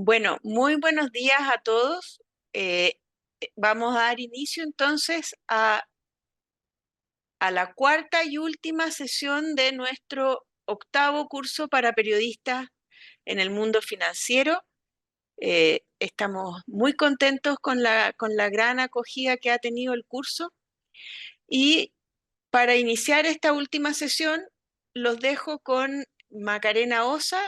Bueno, muy buenos días a todos. Vamos a dar inicio entonces a la cuarta y última sesión de nuestro octavo curso para periodistas en el mundo financiero. Estamos muy contentos con la gran acogida que ha tenido el curso y para iniciar esta última sesión los dejo con Macarena Osa,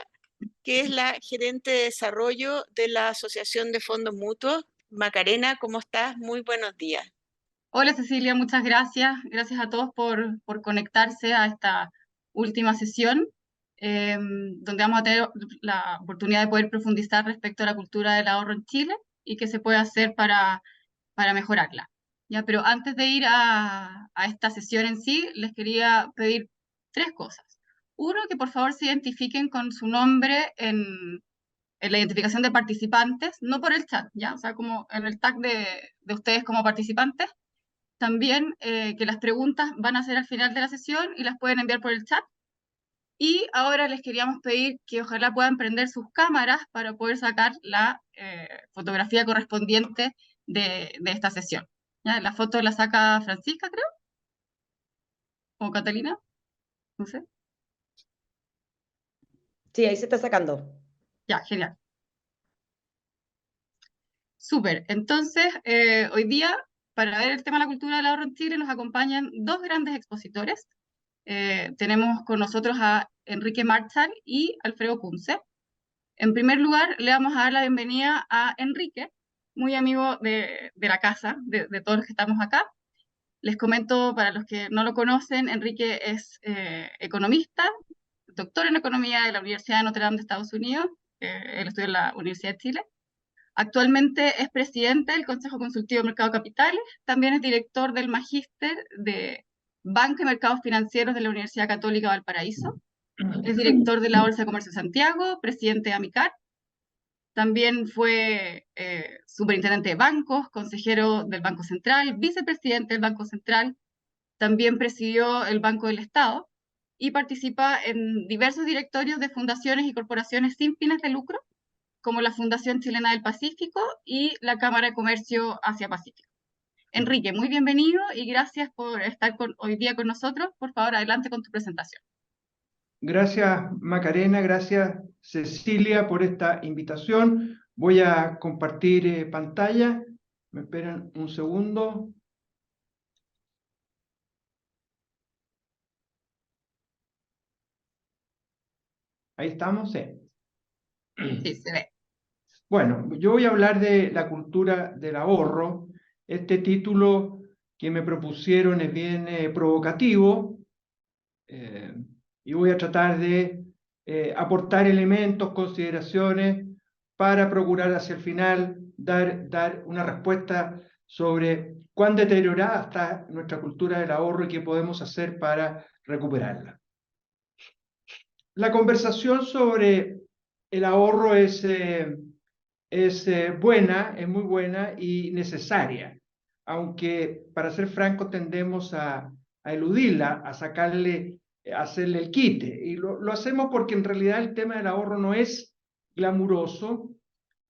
que es la gerente de desarrollo de la Asociación de Fondos Mutuos. Macarena, ¿cómo estás? Muy buenos días. Hola Cecilia, muchas gracias. Gracias a todos por conectarse a esta última sesión, donde vamos a tener la oportunidad de poder profundizar respecto a la cultura del ahorro en Chile y qué se puede hacer para mejorarla. ¿Ya? Pero antes de ir a esta sesión en sí, les quería pedir tres cosas. Uno, que por favor se identifiquen con su nombre en la identificación de participantes, no por el chat, ¿ya? O sea, como en el tag de ustedes como participantes. También que las preguntas van a ser al final de la sesión y las pueden enviar por el chat. Y ahora les queríamos pedir que ojalá puedan prender sus cámaras para poder sacar la fotografía correspondiente de esta sesión. ¿Ya? La foto la saca Francisca, creo, o Catalina, no sé. Sí, ahí se está sacando. Ya, genial. Súper. Entonces, hoy día, para ver el tema de la cultura del ahorro en Chile, nos acompañan dos grandes expositores. Tenemos con nosotros a Enrique Marchal y Alfredo Kunze. En primer lugar, le vamos a dar la bienvenida a Enrique, muy amigo de la casa, de todos los que estamos acá. Les comento, para los que no lo conocen, Enrique es economista, doctor en economía de la Universidad de Notre Dame de Estados Unidos. Él estudia en la Universidad de Chile. Actualmente es presidente del Consejo Consultivo de Mercado de Capitales, también es director del Magíster de Banca y Mercados Financieros de la Universidad Católica de Valparaíso, es director de la Bolsa de Comercio de Santiago, presidente de AMICAR, también fue superintendente de bancos, consejero del Banco Central, vicepresidente del Banco Central, también presidió el Banco del Estado y participa en diversos directorios de fundaciones y corporaciones sin fines de lucro, como la Fundación Chilena del Pacífico y la Cámara de Comercio Asia-Pacífico. Enrique, muy bienvenido y gracias por estar hoy día con nosotros. Por favor, adelante con tu presentación. Gracias Macarena, gracias Cecilia por esta invitación. Voy a compartir pantalla. Me esperan un segundo. Ahí estamos, sí. Sí, se ve. Bueno, yo voy a hablar de la cultura del ahorro. Este título que me propusieron es bien provocativo y voy a tratar de aportar elementos, consideraciones para procurar hacia el final dar una respuesta sobre cuán deteriorada está nuestra cultura del ahorro y qué podemos hacer para recuperarla. La conversación sobre el ahorro es buena, es muy buena y necesaria, aunque para ser franco tendemos a eludirla, a sacarle, a hacerle el quite. Y lo hacemos porque en realidad el tema del ahorro no es glamuroso,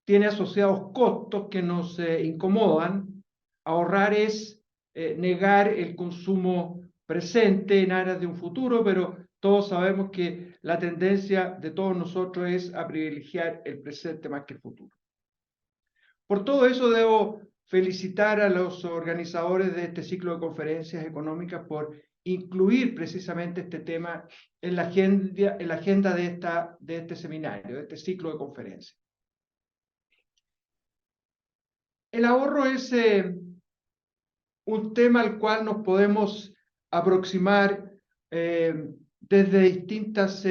tiene asociados costos que nos incomodan. Ahorrar es negar el consumo presente en aras de un futuro, pero todos sabemos que la tendencia de todos nosotros es a privilegiar el presente más que el futuro. Por todo eso debo felicitar a los organizadores de este ciclo de conferencias económicas por incluir precisamente este tema en la agenda de este seminario, de este ciclo de conferencias. El ahorro es un tema al cual nos podemos aproximar desde distintas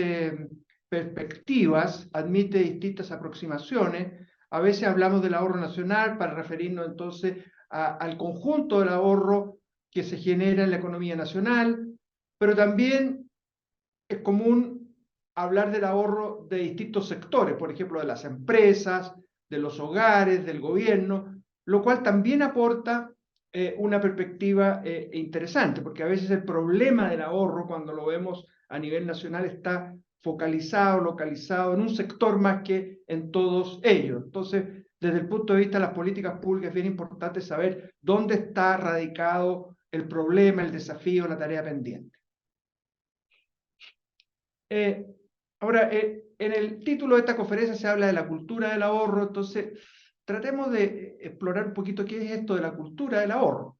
perspectivas, admite distintas aproximaciones. A veces hablamos del ahorro nacional para referirnos entonces al conjunto del ahorro que se genera en la economía nacional, pero también es común hablar del ahorro de distintos sectores, por ejemplo, de las empresas, de los hogares, del gobierno, lo cual también aporta una perspectiva interesante, porque a veces el problema del ahorro, cuando lo vemos a nivel nacional, está focalizado, localizado en un sector más que en todos ellos. Entonces, desde el punto de vista de las políticas públicas, es bien importante saber dónde está radicado el problema, el desafío, la tarea pendiente. Ahora, en el título de esta conferencia se habla de la cultura del ahorro, entonces tratemos de explorar un poquito qué es esto de la cultura del ahorro.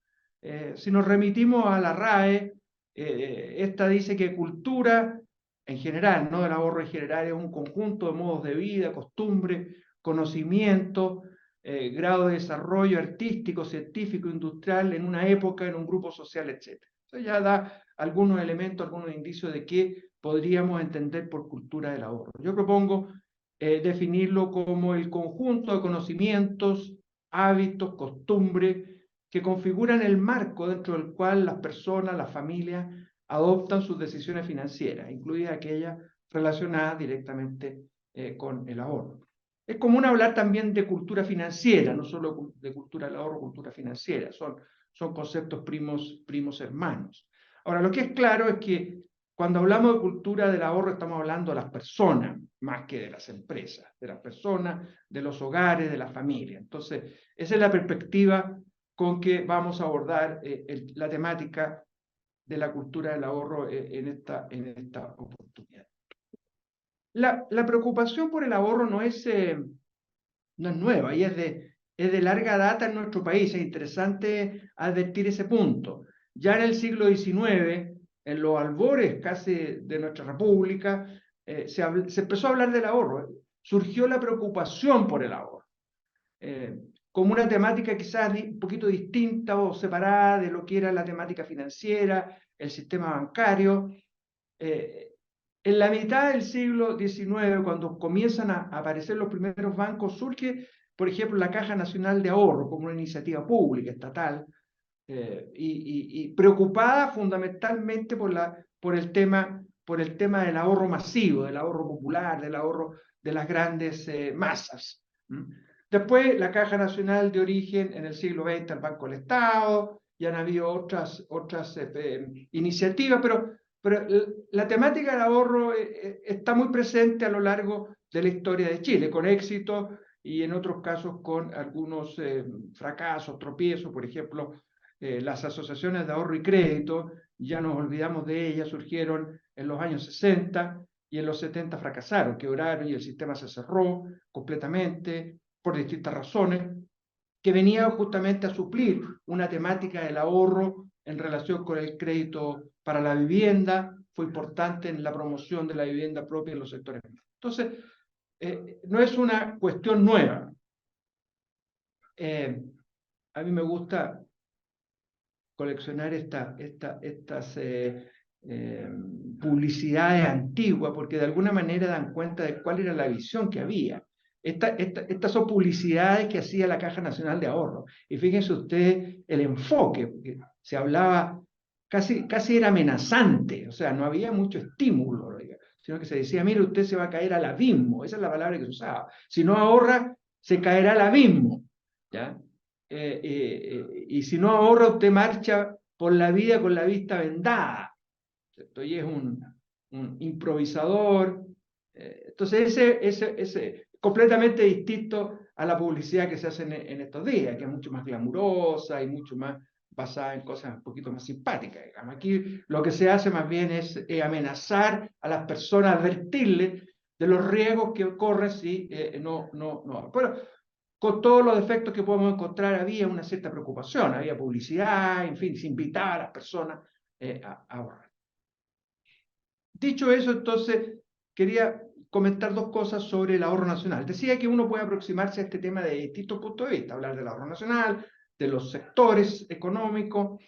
Si nos remitimos a la RAE, esta dice que cultura en general, no el ahorro en general, es un conjunto de modos de vida, costumbres, conocimiento, grado de desarrollo artístico, científico, industrial en una época, en un grupo social, etc. Eso ya da algunos elementos, algunos indicios de qué podríamos entender por cultura del ahorro. Yo propongo definirlo como el conjunto de conocimientos, hábitos, costumbres que configuran el marco dentro del cual las personas, las familias adoptan sus decisiones financieras, incluidas aquellas relacionadas directamente con el ahorro. Es común hablar también de cultura financiera, no solo de cultura del ahorro, cultura financiera, son conceptos primos hermanos. Ahora, lo que es claro es que cuando hablamos de cultura del ahorro estamos hablando de las personas más que de las empresas, de las personas, de los hogares, de la familia. Entonces, esa es la perspectiva con que vamos a abordar la temática de la cultura del ahorro en esta oportunidad. La preocupación por el ahorro no es nueva y es de larga data en nuestro país. Es interesante advertir ese punto. Ya en el siglo XIX, en los albores casi de nuestra república, se empezó a hablar del ahorro. Surgió la preocupación por el ahorro, como una temática quizás un poquito distinta o separada de lo que era la temática financiera, el sistema bancario. En la mitad del siglo XIX, cuando comienzan a aparecer los primeros bancos, surge, por ejemplo, la Caja Nacional de Ahorro como una iniciativa pública, estatal, y preocupada fundamentalmente por el tema del ahorro masivo, del ahorro popular, del ahorro de las grandes masas. Después, la Caja Nacional de origen en el siglo XX, el Banco del Estado, y han habido otras iniciativas, pero la temática del ahorro está muy presente a lo largo de la historia de Chile, con éxito y en otros casos con algunos fracasos, tropiezos. Por ejemplo, las asociaciones de ahorro y crédito, ya nos olvidamos de ellas, surgieron en los años 60 y en los 70 fracasaron, quebraron y el sistema se cerró completamente por distintas razones, que venía justamente a suplir una temática del ahorro en relación con el crédito para la vivienda. Fue importante en la promoción de la vivienda propia en los sectores. Entonces, no es una cuestión nueva. A mí me gusta coleccionar estas publicidades antiguas, porque de alguna manera dan cuenta de cuál era la visión que había. Estas son publicidades que hacía la Caja Nacional de Ahorro. Y fíjense ustedes el enfoque, porque se hablaba, casi era amenazante, o sea, no había mucho estímulo, sino que se decía, mire, usted se va a caer al abismo. Esa es la palabra que se usaba. Si no ahorra, se caerá al abismo, ¿ya? Y si no ahorra, usted marcha por la vida con la vista vendada, ¿cierto? Y es un improvisador. Entonces, ese completamente distinto a la publicidad que se hace en estos días, que es mucho más glamurosa y mucho más basada en cosas un poquito más simpáticas, digamos. Aquí lo que se hace más bien es amenazar a las personas, advertirles de los riesgos que ocurren si no. Pero con todos los defectos que podemos encontrar, había una cierta preocupación, había publicidad, en fin, se invitaba a las personas a ahorrar. Dicho eso, entonces, quería comentar dos cosas sobre el ahorro nacional. Decía que uno puede aproximarse a este tema de distintos puntos de vista, hablar del ahorro nacional, de los sectores económicos,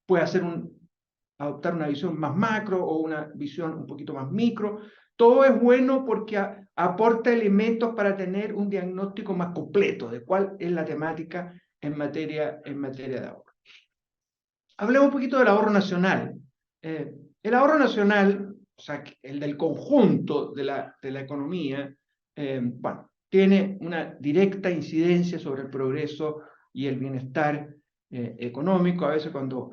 puede adoptar una visión más macro o una visión un poquito más micro. Todo es bueno porque aporta elementos para tener un diagnóstico más completo de cuál es la temática en materia de ahorro. Hablemos un poquito del ahorro nacional. El ahorro nacional, o sea, el del conjunto de la economía, bueno, tiene una directa incidencia sobre el progreso y el bienestar económico. A veces cuando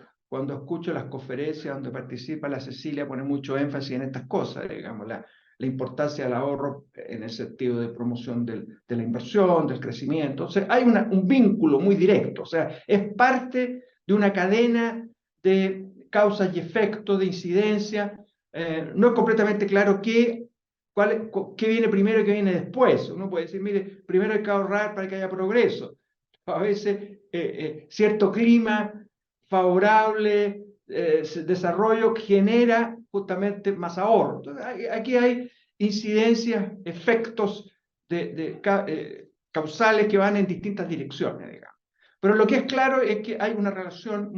escucho las conferencias donde participa la Cecilia, pone mucho énfasis en estas cosas, digamos, la importancia del ahorro en el sentido de promoción de la inversión, del crecimiento. O sea, hay un vínculo muy directo, o sea, es parte de una cadena de causas y efectos, de incidencia. No es completamente claro qué viene primero y qué viene después. Uno puede decir, mire, primero hay que ahorrar para que haya progreso. A veces cierto clima favorable, desarrollo genera justamente más ahorro. Entonces, aquí hay incidencias, efectos causales que van en distintas direcciones, digamos. Pero lo que es claro es que hay una relación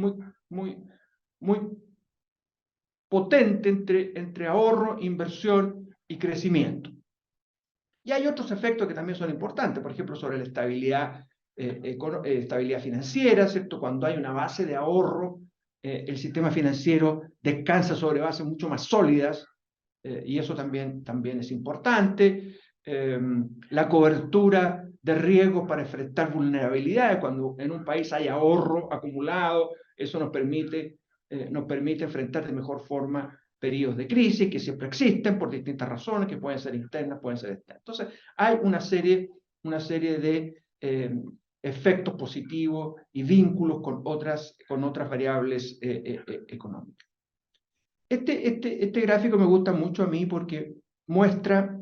muy potente entre ahorro, inversión y crecimiento. Y hay otros efectos que también son importantes, por ejemplo, sobre la estabilidad, estabilidad financiera, ¿cierto? Cuando hay una base de ahorro, el sistema financiero descansa sobre bases mucho más sólidas, y eso también es importante. La cobertura de riesgos para enfrentar vulnerabilidades, cuando en un país hay ahorro acumulado, eso nos permite enfrentar de mejor forma periodos de crisis que siempre existen por distintas razones, que pueden ser internas, pueden ser externas. Entonces, hay una serie de efectos positivos y vínculos con otras variables económicas. Este gráfico me gusta mucho a mí porque muestra,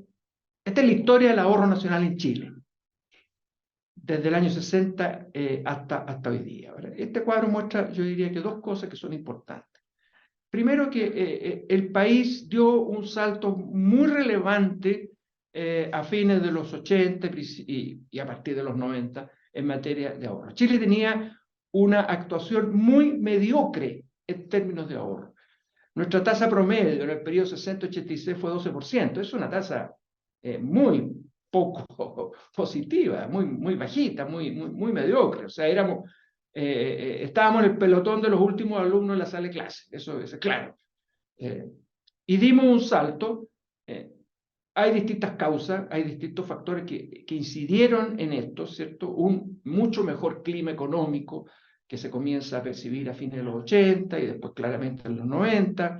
esta es la historia del ahorro nacional en Chile, desde el año 60 hasta hoy día, ¿verdad? Este cuadro muestra, yo diría que dos cosas que son importantes. Primero, que el país dio un salto muy relevante a fines de los 80 y a partir de los 90 en materia de ahorro. Chile tenía una actuación muy mediocre en términos de ahorro. Nuestra tasa promedio en el periodo 60-86 fue 12%. Es una tasa muy poco positiva, muy bajita, muy mediocre. O sea, estábamos en el pelotón de los últimos alumnos en la sala de clase, eso es claro. Y dimos un salto. Hay distintas causas, hay distintos factores que incidieron en esto, ¿cierto? Un mucho mejor clima económico que se comienza a percibir a fines de los 80 y después claramente en los 90,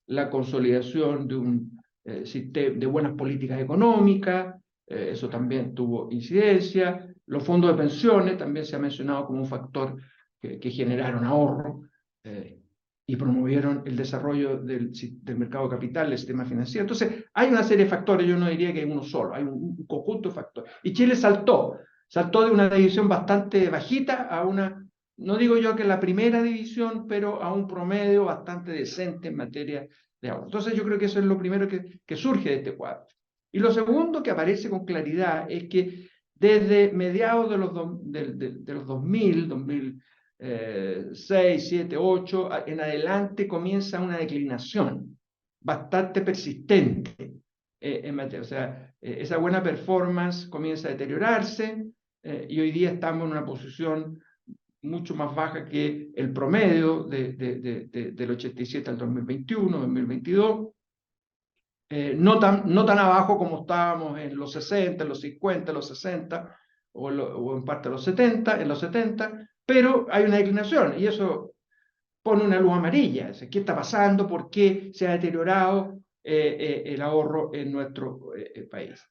la consolidación de un sistema de buenas políticas económicas, eso también tuvo incidencia. Los fondos de pensiones también se ha mencionado como un factor que generaron ahorro y promovieron el desarrollo del mercado de capital, del sistema financiero. Entonces, hay una serie de factores, yo no diría que hay uno solo, hay un conjunto de factores. Y Chile saltó de una división bastante bajita a una, no digo yo que la primera división, pero a un promedio bastante decente en materia de ahorro. Entonces, yo creo que eso es lo primero que surge de este cuadro. Y lo segundo que aparece con claridad es que desde mediados de los 2000, 6, 7, 8, en adelante comienza una declinación bastante persistente en materia. O sea, esa buena performance comienza a deteriorarse y hoy día estamos en una posición mucho más baja que el promedio del 87 al 2021, 2022. No tan abajo como estábamos en los 60, en los 50, en los 60 o en parte de los 70, pero hay una declinación y eso pone una luz amarilla. ¿Qué está pasando? ¿Por qué se ha deteriorado el ahorro en nuestro país?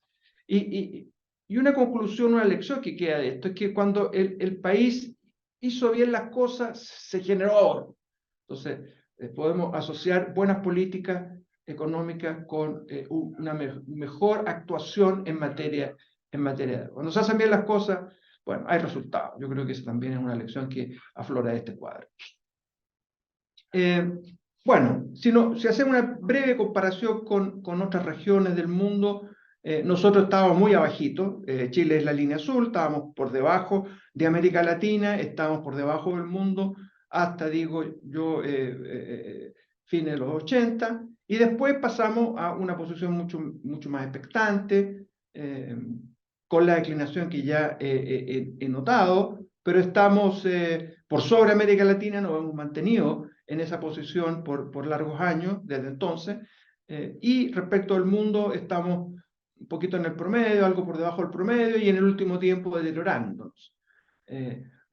Y una conclusión, una lección que queda de esto es que cuando el país hizo bien las cosas, se generó ahorro. Entonces, podemos asociar buenas políticas económicas con una mejor actuación en materia de... Cuando se hacen bien las cosas, bueno, hay resultados. Yo creo que esa también es una lección que aflora de este cuadro. Bueno, si hacemos una breve comparación con otras regiones del mundo, nosotros estábamos muy abajito. Chile es la línea azul, estábamos por debajo de América Latina, estábamos por debajo del mundo hasta, digo yo, fines de los 80, y después pasamos a una posición mucho más expectante, con la declinación que ya he notado, pero estamos por sobre América Latina, nos hemos mantenido en esa posición por largos años, desde entonces, y respecto al mundo estamos un poquito en el promedio, algo por debajo del promedio, y en el último tiempo deteriorándonos.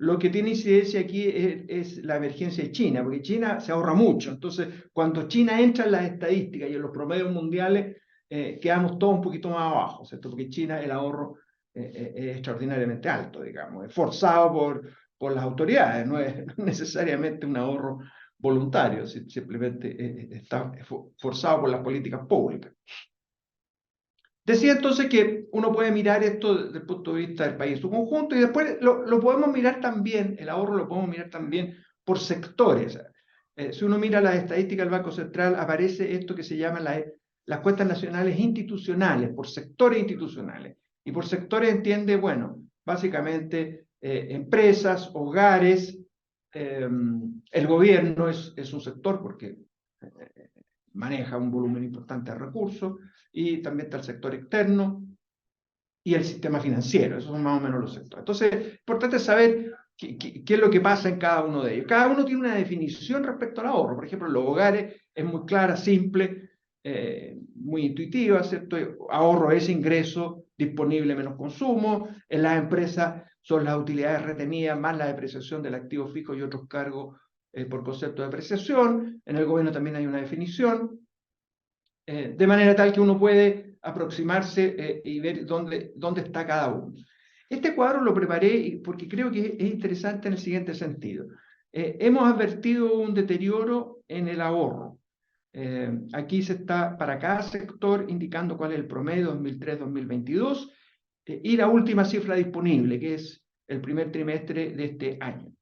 Lo que tiene incidencia aquí es la emergencia de China, porque China se ahorra mucho. Entonces, cuando China entra en las estadísticas y en los promedios mundiales, quedamos todos un poquito más abajo, ¿cierto? Porque China el ahorro es extraordinariamente alto, digamos, es forzado por las autoridades, no es necesariamente un ahorro voluntario, simplemente está forzado por las políticas públicas. Decía entonces que uno puede mirar esto desde el punto de vista del país en su conjunto y después lo podemos mirar también, el ahorro lo podemos mirar también por sectores. Si uno mira las estadísticas del Banco Central, aparece esto que se llama las cuentas nacionales institucionales, por sectores institucionales. Y por sectores entiende, bueno, básicamente empresas, hogares, el gobierno es un sector porque maneja un volumen importante de recursos, y también está el sector externo y el sistema financiero. Esos son más o menos los sectores. Entonces, es importante saber qué es lo que pasa en cada uno de ellos. Cada uno tiene una definición respecto al ahorro. Por ejemplo, en los hogares es muy clara, simple, muy intuitiva, ¿cierto? Ahorro es ingreso disponible menos consumo. En las empresas son las utilidades retenidas más la depreciación del activo fijo y otros cargos por concepto de depreciación. En el gobierno también hay una definición. De manera tal que uno puede aproximarse y ver dónde está cada uno. Este cuadro lo preparé porque creo que es interesante en el siguiente sentido. Hemos advertido un deterioro en el ahorro. Aquí se está para cada sector indicando cuál es el promedio 2003-2022 y la última cifra disponible, que es el primer trimestre de este año.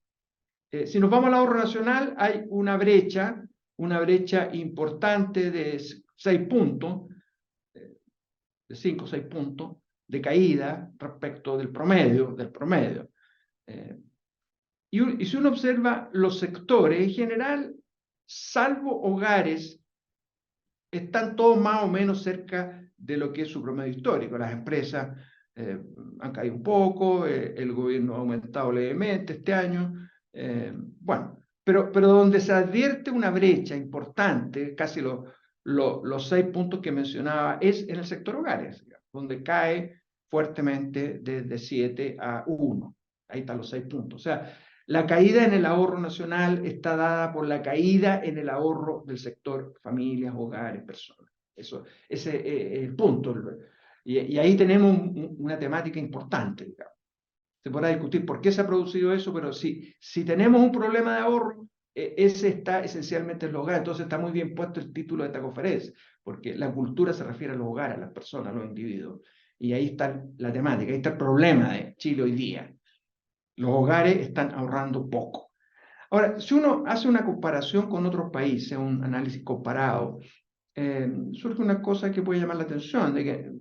Si nos vamos al ahorro nacional, hay una brecha importante de 6 puntos, de 5 o 6 puntos de caída respecto del promedio. Y si uno observa los sectores, en general, salvo hogares, están todos más o menos cerca de lo que es su promedio histórico. Las empresas han caído un poco, el gobierno ha aumentado levemente este año. Bueno, pero donde se advierte una brecha importante, casi los 6 puntos que mencionaba, es en el sector hogares, donde cae fuertemente desde 7 a 1. Ahí están los 6 puntos. O sea, la caída en el ahorro nacional está dada por la caída en el ahorro del sector familias, hogares, personas. Ese es el punto. Y ahí tenemos una temática importante, digamos. Se podrá discutir por qué se ha producido eso, pero si tenemos un problema de ahorro, ese está esencialmente en los hogares. Entonces está muy bien puesto el título de esta conferencia, porque la cultura se refiere a los hogares, a las personas, a los individuos. Y ahí está la temática, ahí está el problema de Chile hoy día. Los hogares están ahorrando poco. Ahora, si uno hace una comparación con otros países, un análisis comparado, surge una cosa que puede llamar la atención, de que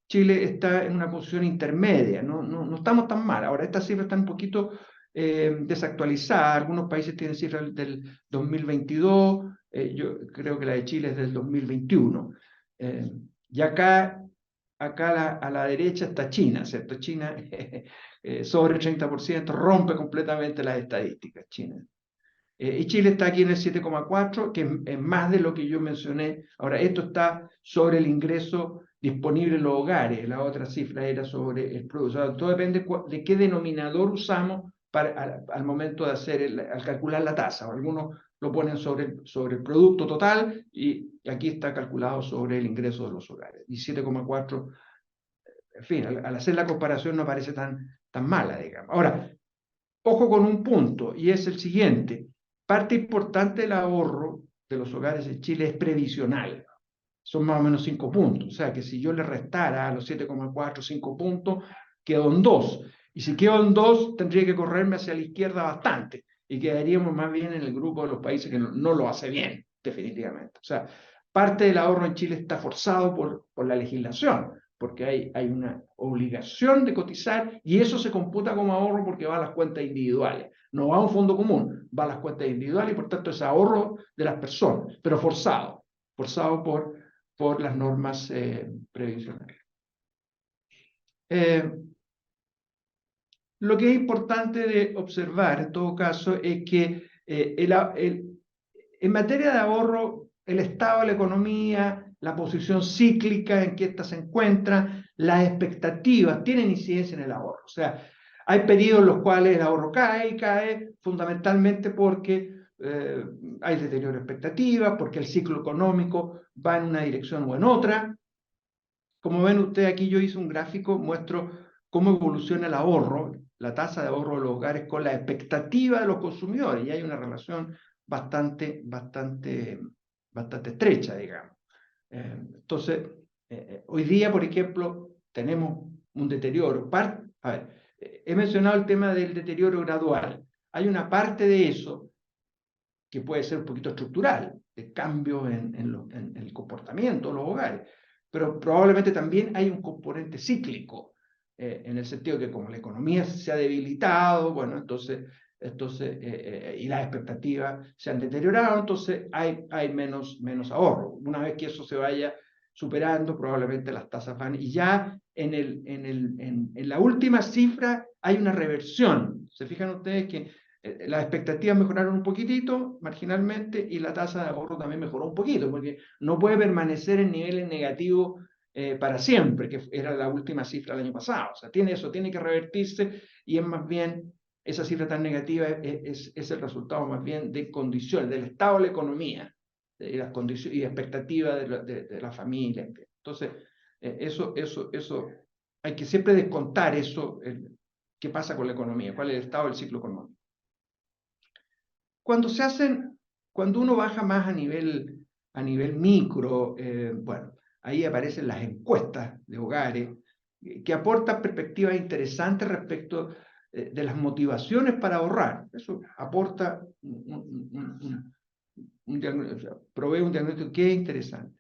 Chile está en una posición intermedia, no estamos tan mal. Ahora, estas cifras están un poquito desactualizadas, algunos países tienen cifras del 2022, yo creo que la de Chile es del 2021. Y acá a la derecha está China, ¿cierto? China sobre el 30%, rompe completamente las estadísticas, China. Y Chile está aquí en el 7,4, que es más de lo que yo mencioné. Ahora, esto está sobre el ingreso disponible en los hogares. La otra cifra era sobre el producto. O sea, todo depende de qué denominador usamos al momento de al calcular la tasa. Algunos lo ponen sobre el producto total y aquí está calculado sobre el ingreso de los hogares. Y 7,4, en fin, al hacer la comparación no parece tan mala, digamos. Ahora, ojo con un punto, y es el siguiente. Parte importante del ahorro de los hogares en Chile es previsional. Son más o menos 5 puntos. O sea, que si yo le restara a los 7,4, 5 puntos, quedo en 2. Y si quedo en 2, tendría que correrme hacia la izquierda bastante. Y quedaríamos más bien en el grupo de los países que no lo hace bien, definitivamente. O sea, parte del ahorro en Chile está forzado por la legislación, porque hay una obligación de cotizar y eso se computa como ahorro porque va a las cuentas individuales. No va a un fondo común, va a las cuentas individuales y por tanto es ahorro de las personas, pero forzado por las normas previsionales. Lo que es importante de observar en todo caso es que en materia de ahorro, el estado de la economía, la posición cíclica en que ésta se encuentra, las expectativas tienen incidencia en el ahorro. O sea, Hay periodos en los cuales el ahorro cae y cae fundamentalmente porque hay deterioro de expectativas, porque el ciclo económico va en una dirección o en otra. Como ven ustedes aquí, yo hice un gráfico, muestro cómo evoluciona el ahorro, la tasa de ahorro de los hogares con la expectativa de los consumidores, y hay una relación bastante estrecha, digamos. Entonces, hoy día, por ejemplo, tenemos un deterioro. A ver, he mencionado el tema del deterioro gradual. Hay una parte de eso que puede ser un poquito estructural, de cambios en el comportamiento de los hogares, pero probablemente también hay un componente cíclico, en el sentido que como la economía se ha debilitado, bueno, entonces y las expectativas se han deteriorado, entonces hay menos ahorro. Una vez que eso se vaya superando, probablemente las tasas van, y ya en la última cifra hay una reversión. ¿Se fijan ustedes que las expectativas mejoraron un poquitito, marginalmente, y la tasa de ahorro también mejoró un poquito, porque no puede permanecer en niveles negativos para siempre, que era la última cifra del año pasado? O sea, tiene que revertirse, y es más bien, esa cifra tan negativa es el resultado más bien de condiciones, del estado de la economía, y las condiciones y expectativas de la familia. Entonces, eso hay que siempre descontar eso, qué pasa con la economía, cuál es el estado del ciclo económico. Cuando uno baja más a nivel micro, bueno, ahí aparecen las encuestas de hogares que aportan perspectivas interesantes respecto de las motivaciones para ahorrar. Eso aporta provee un diagnóstico que es interesante.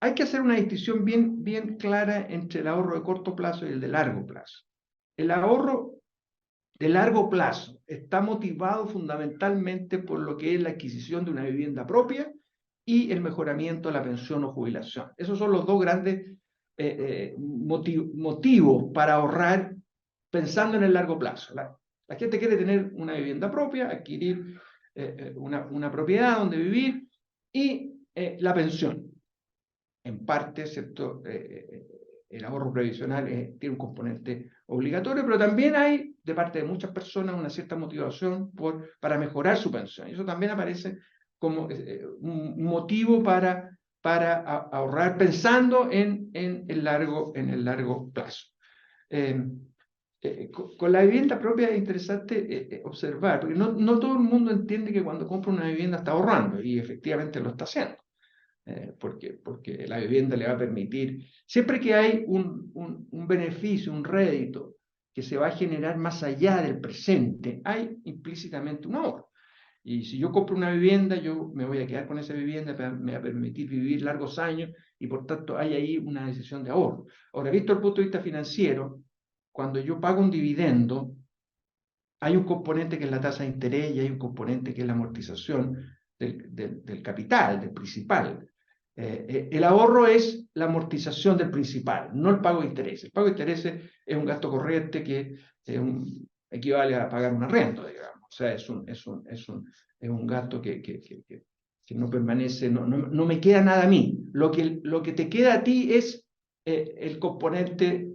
Hay que hacer una distinción bien clara entre el ahorro de corto plazo y el de largo plazo. El ahorro de largo plazo está motivado fundamentalmente por lo que es la adquisición de una vivienda propia y el mejoramiento de la pensión o jubilación. Esos son los dos grandes motivos para ahorrar pensando en el largo plazo. La gente quiere tener una vivienda propia, adquirir una propiedad donde vivir, y la pensión. En parte, ¿cierto? El ahorro previsional tiene un componente obligatorio, pero también hay, de parte de muchas personas, una cierta motivación para mejorar su pensión. Y eso también aparece como un motivo para ahorrar pensando en el largo plazo. Con la vivienda propia es interesante observar, porque no todo el mundo entiende que cuando compra una vivienda está ahorrando, y efectivamente lo está haciendo. Porque la vivienda le va a permitir, siempre que hay un beneficio, un rédito que se va a generar más allá del presente, hay implícitamente un ahorro. Y si yo compro una vivienda, yo me voy a quedar con esa vivienda, me va a permitir vivir largos años, y por tanto hay ahí una decisión de ahorro. Ahora, visto desde el punto de vista financiero, cuando yo pago un dividendo, hay un componente que es la tasa de interés y hay un componente que es la amortización del capital, del principal. El ahorro es la amortización del principal, no el pago de intereses. El pago de intereses es un gasto corriente que equivale a pagar un arriendo, digamos. O sea, es un gasto que no permanece, no me queda nada a mí. Lo que te queda a ti es el componente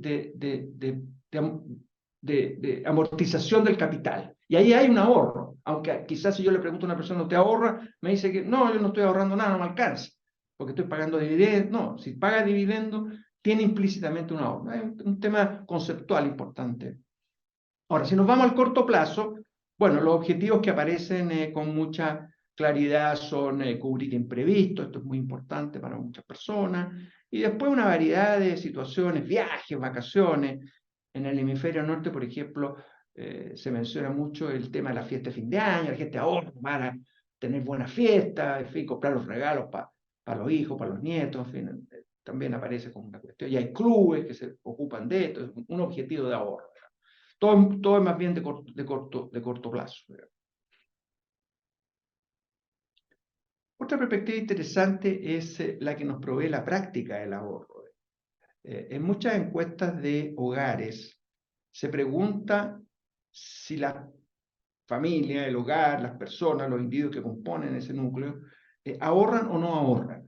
de amortización del capital. Y ahí hay un ahorro. Aunque quizás si yo le pregunto a una persona, ¿te ahorra? Me dice que no, yo no estoy ahorrando nada, no me alcanza, porque estoy pagando dividendos. No, si paga dividendos, tiene implícitamente un ahorro. Es un tema conceptual importante. Ahora, si nos vamos al corto plazo, bueno, los objetivos que aparecen con mucha claridad son cubrir imprevistos, esto es muy importante para muchas personas, y después una variedad de situaciones, viajes, vacaciones. En el hemisferio norte, por ejemplo, se menciona mucho el tema de la fiesta de fin de año, la gente ahorra para tener buenas fiestas, en fin, comprar los regalos para los hijos, para los nietos, en fin, también aparece como una cuestión. Y hay clubes que se ocupan de esto, es un objetivo de ahorro. Todo es más bien de corto plazo. Otra perspectiva interesante es la que nos provee la práctica del ahorro. En muchas encuestas de hogares se pregunta si la familia, el hogar, las personas, los individuos que componen ese núcleo, ahorran o no ahorran.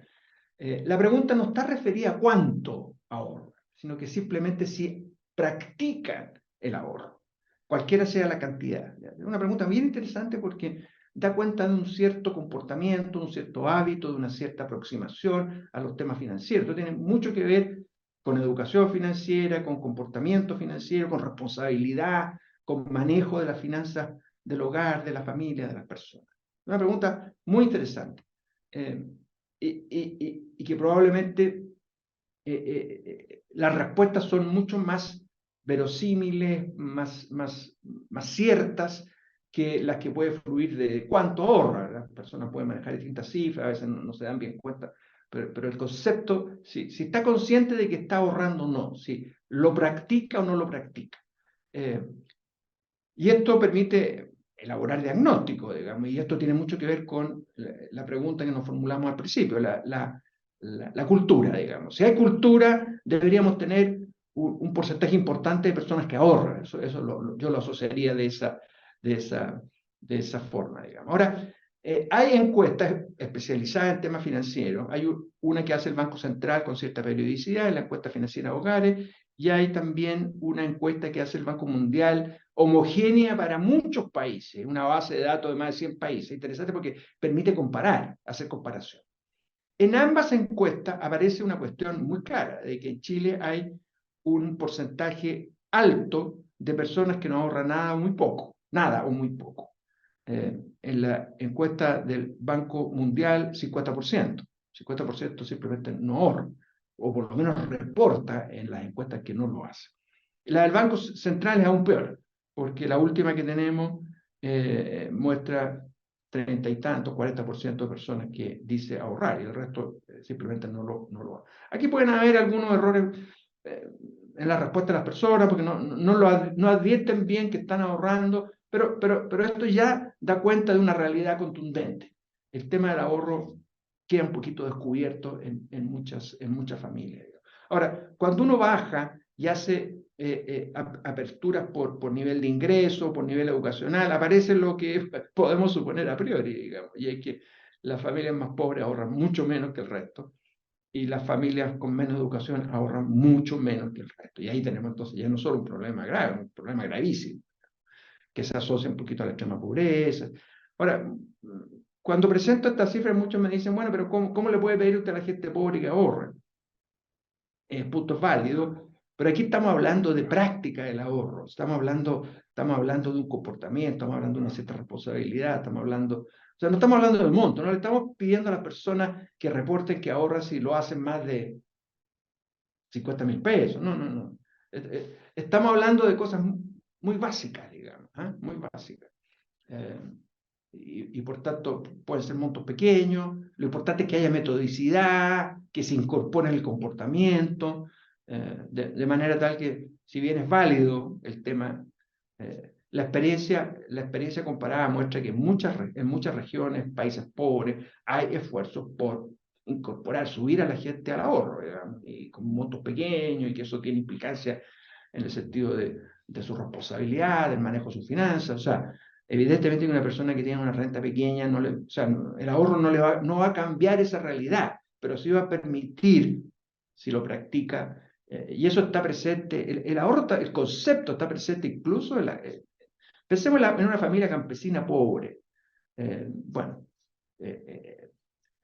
La pregunta no está referida a cuánto ahorran, sino que simplemente si practican el ahorro, cualquiera sea la cantidad. Es una pregunta bien interesante porque da cuenta de un cierto comportamiento, un cierto hábito, de una cierta aproximación a los temas financieros. Esto tiene mucho que ver con educación financiera, con comportamiento financiero, con responsabilidad, con manejo de las finanzas del hogar, de la familia, de las personas. Una pregunta muy interesante y que probablemente las respuestas son mucho más verosímiles, más ciertas que las que puede fluir de cuánto ahorra. Las personas pueden manejar distintas cifras, a veces no se dan bien cuenta, pero el concepto, si está consciente de que está ahorrando o no, si lo practica o no lo practica. Y esto permite elaborar diagnóstico, digamos, y esto tiene mucho que ver con la pregunta que nos formulamos al principio, la cultura, digamos. Si hay cultura, deberíamos tener un porcentaje importante de personas que ahorran. Eso yo lo asociaría de esa forma, digamos. Ahora, hay encuestas especializadas en temas financieros. Hay una que hace el Banco Central con cierta periodicidad, la encuesta financiera de hogares, y hay también una encuesta que hace el Banco Mundial, homogénea para muchos países, una base de datos de más de 100 países. Interesante porque permite comparar, hacer comparación. En ambas encuestas aparece una cuestión muy clara, de que en Chile hay un porcentaje alto de personas que no ahorran nada o muy poco, nada o muy poco. En la encuesta del Banco Mundial, 50%. 50% simplemente no ahorra, o por lo menos reporta en las encuestas que no lo hace. La del Banco Central es aún peor, porque la última que tenemos muestra 30 y tantos, 40% de personas que dice ahorrar y el resto simplemente no lo hace. Aquí pueden haber algunos errores en la respuesta de las personas porque no advierten bien que están ahorrando, pero esto ya da cuenta de una realidad contundente. El tema del ahorro queda un poquito descubierto en muchas familias. Ahora, cuando uno baja y hace aperturas por nivel de ingreso, por nivel educacional, aparece lo que podemos suponer a priori, digamos, y es que las familias más pobres ahorran mucho menos que el resto, y las familias con menos educación ahorran mucho menos que el resto. Y ahí tenemos entonces ya no solo un problema grave, un problema gravísimo, que se asocia un poquito a la extrema pobreza. Ahora, cuando presento estas cifras, muchos me dicen, bueno, pero ¿cómo le puede pedir usted a la gente pobre que ahorre? Puntos válidos, pero aquí estamos hablando de práctica del ahorro, estamos hablando de un comportamiento, estamos hablando de una cierta responsabilidad, estamos hablando, o sea, no estamos hablando del monto, no le estamos pidiendo a las personas que reporten que ahorran si lo hacen más de 50.000 pesos, no. Estamos hablando de cosas muy básicas, digamos, muy básicas. Y por tanto pueden ser montos pequeños, lo importante es que haya metodicidad, que se incorpore en el comportamiento, de manera tal que si bien es válido el tema, la experiencia comparada muestra que en muchas regiones, países pobres, hay esfuerzos por incorporar, subir a la gente al ahorro, digamos, y con montos pequeños, y que eso tiene implicancia en el sentido de su responsabilidad, del manejo de sus finanzas, o sea, evidentemente que una persona que tiene una renta pequeña, o sea, el ahorro no va a cambiar esa realidad, pero sí va a permitir, si lo practica, y eso está presente, el ahorro, el concepto está presente incluso pensemos en una familia campesina pobre. Bueno,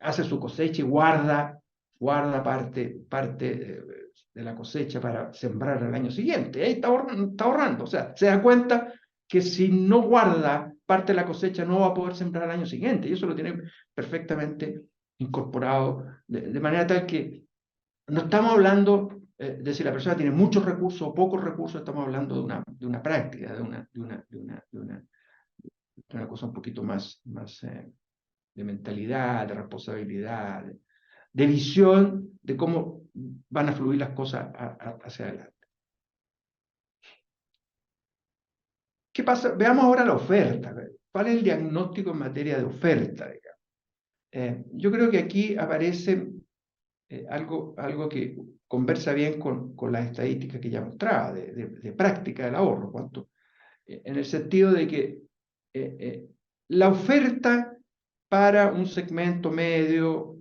hace su cosecha y guarda parte de la cosecha para sembrar al año siguiente. Ahí está ahorrando, o sea, se da cuenta que si no guarda parte de la cosecha no va a poder sembrar al año siguiente, y eso lo tiene perfectamente incorporado, de manera tal que no estamos hablando de si la persona tiene muchos recursos o pocos recursos, estamos hablando de una práctica, de una cosa un poquito más de mentalidad, de responsabilidad, de visión de cómo van a fluir las cosas hacia adelante. ¿Qué pasa? Veamos ahora la oferta. ¿Cuál es el diagnóstico en materia de oferta? Yo creo que aquí aparece algo que conversa bien con las estadísticas que ya mostraba, de práctica del ahorro, en el sentido de que la oferta para un segmento medio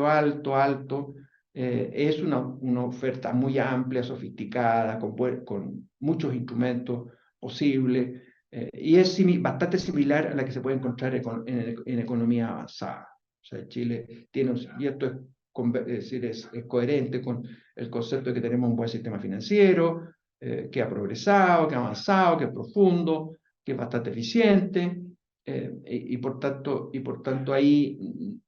alto, Es una oferta muy amplia, sofisticada, con muchos instrumentos posibles, y es bastante similar a la que se puede encontrar en economía avanzada. O sea, Chile tiene, y esto es coherente con el concepto de que tenemos un buen sistema financiero, que ha progresado, que ha avanzado, que es profundo, que es bastante eficiente, y por tanto ahí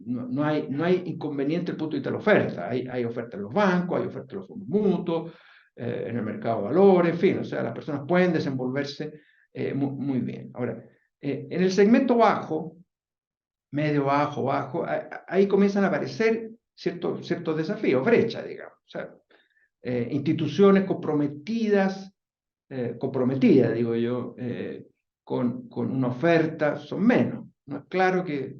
no hay inconveniente desde el punto de vista de la oferta. Hay oferta en los bancos, hay oferta en los fondos mutuos, en el mercado de valores, en fin, o sea, las personas pueden desenvolverse muy bien. Ahora, en el segmento bajo, medio bajo, ahí comienzan a aparecer ciertos desafíos, brechas, digamos. O sea, instituciones comprometidas, digo yo, con una oferta, son menos. No es claro que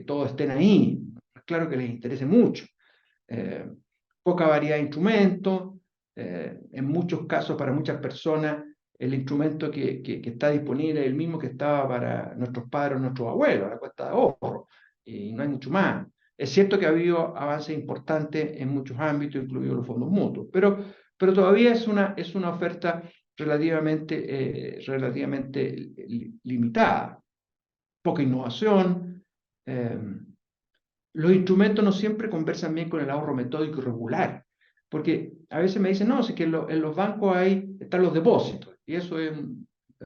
todos estén ahí, no es claro que les interese mucho. Poca variedad de instrumentos, en muchos casos para muchas personas el instrumento que está disponible es el mismo que estaba para nuestros padres o nuestros abuelos, la cuenta de ahorro, y no hay mucho más. Es cierto que ha habido avances importantes en muchos ámbitos, incluidos los fondos mutuos, pero todavía es una oferta relativamente limitada. Poca innovación. Los instrumentos no siempre conversan bien con el ahorro metódico y regular, porque a veces me dicen, no, es que en los bancos están los depósitos, y eso es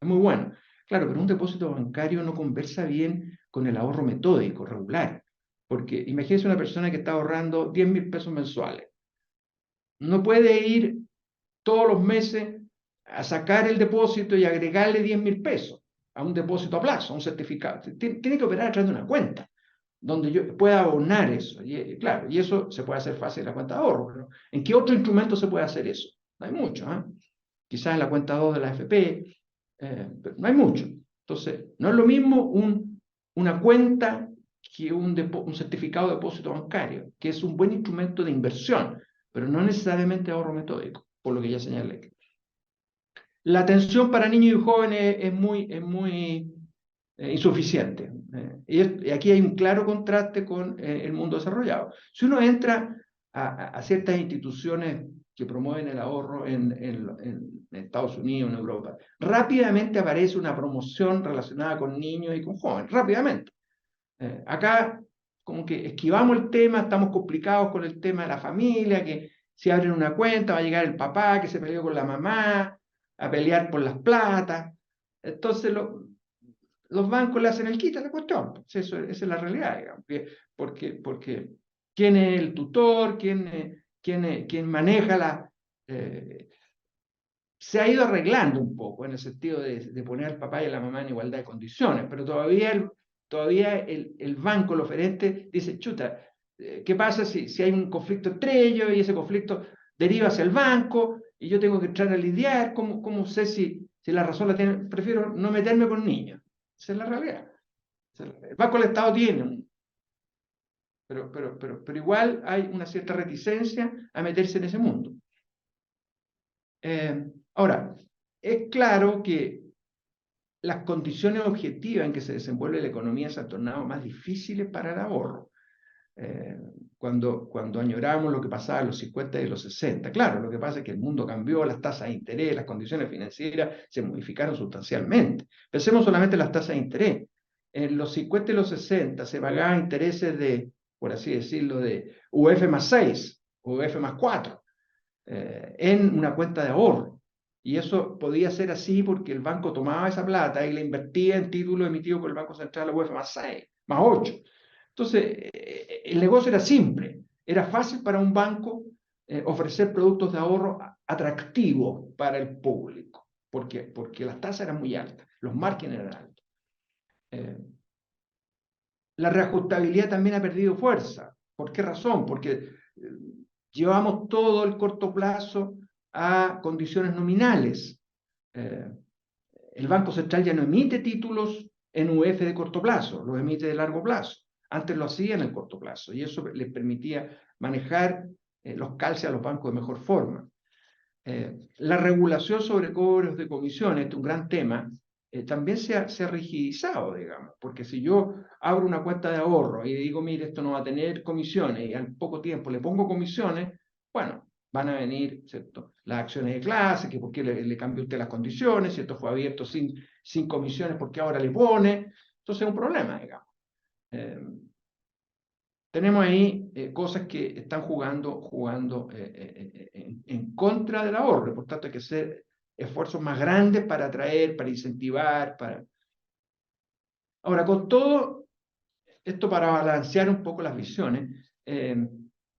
muy bueno. Claro, pero un depósito bancario no conversa bien con el ahorro metódico, regular, porque imagínese una persona que está ahorrando 10.000 pesos mensuales. No puede ir todos los meses a sacar el depósito y agregarle 10.000 pesos a un depósito a plazo, a un certificado. Tiene que operar a través de una cuenta donde yo pueda abonar eso. Y, claro, y eso se puede hacer fácil en la cuenta de ahorro. Pero ¿en qué otro instrumento se puede hacer eso? No hay mucho. Quizás en la cuenta 2 de la AFP, pero no hay mucho. Entonces, no es lo mismo una cuenta que un certificado de depósito bancario, que es un buen instrumento de inversión, pero no necesariamente ahorro metódico, por lo que ya señalé. La atención para niños y jóvenes es muy insuficiente. Y aquí hay un claro contraste con el mundo desarrollado. Si uno entra a ciertas instituciones que promueven el ahorro en Estados Unidos, en Europa, rápidamente aparece una promoción relacionada con niños y con jóvenes, rápidamente. Acá como que esquivamos el tema, estamos complicados con el tema de la familia, que si abren una cuenta va a llegar el papá que se peleó con la mamá, a pelear por las platas. Entonces los bancos le hacen el quita a la cuestión. Esa es la realidad, digamos. Porque quién es el tutor, quién maneja se ha ido arreglando un poco en el sentido de poner al papá y a la mamá en igualdad de condiciones, pero todavía el banco, el oferente, dice, chuta, ¿qué pasa si hay un conflicto entre ellos y ese conflicto deriva hacia el banco y yo tengo que entrar a lidiar? ¿Cómo sé si la razón la tiene? Prefiero no meterme con niños. Esa es la realidad. El Banco del Estado tiene pero igual hay una cierta reticencia a meterse en ese mundo. Ahora, es claro que las condiciones objetivas en que se desenvuelve la economía se han tornado más difíciles para el ahorro. Cuando añoramos lo que pasaba en los 50 y los 60, claro, lo que pasa es que el mundo cambió, las tasas de interés, las condiciones financieras se modificaron sustancialmente. Pensemos solamente en las tasas de interés. En los 50 y los 60 se pagaban intereses por así decirlo, de UF más 6, UF más 4, en una cuenta de ahorro. Y eso podía ser así porque el banco tomaba esa plata y la invertía en títulos emitidos por el Banco Central a UF más 6, más 8. Entonces, el negocio era simple. Era fácil para un banco ofrecer productos de ahorro atractivos para el público, porque las tasas eran muy altas, los márgenes eran altos. La reajustabilidad también ha perdido fuerza. ¿Por qué razón? Porque llevamos todo el corto plazo a condiciones nominales. El Banco Central ya no emite títulos en UF de corto plazo, los emite de largo plazo. Antes lo hacía en el corto plazo y eso les permitía manejar los calces a los bancos de mejor forma. La regulación sobre cobros de comisiones, este es un gran tema, también se ha rigidizado, digamos, porque si yo abro una cuenta de ahorro y digo, mire, esto no va a tener comisiones, y al poco tiempo le pongo comisiones, bueno, van a venir, ¿cierto?, las acciones de clase, que por qué le cambió usted las condiciones, si esto fue abierto sin comisiones, ¿por qué ahora le pone? Entonces es un problema, digamos. Tenemos ahí cosas que están jugando en contra del ahorro, por tanto hay que hacer esfuerzos más grandes para atraer, para incentivar, para... Ahora, con todo esto para balancear un poco las visiones,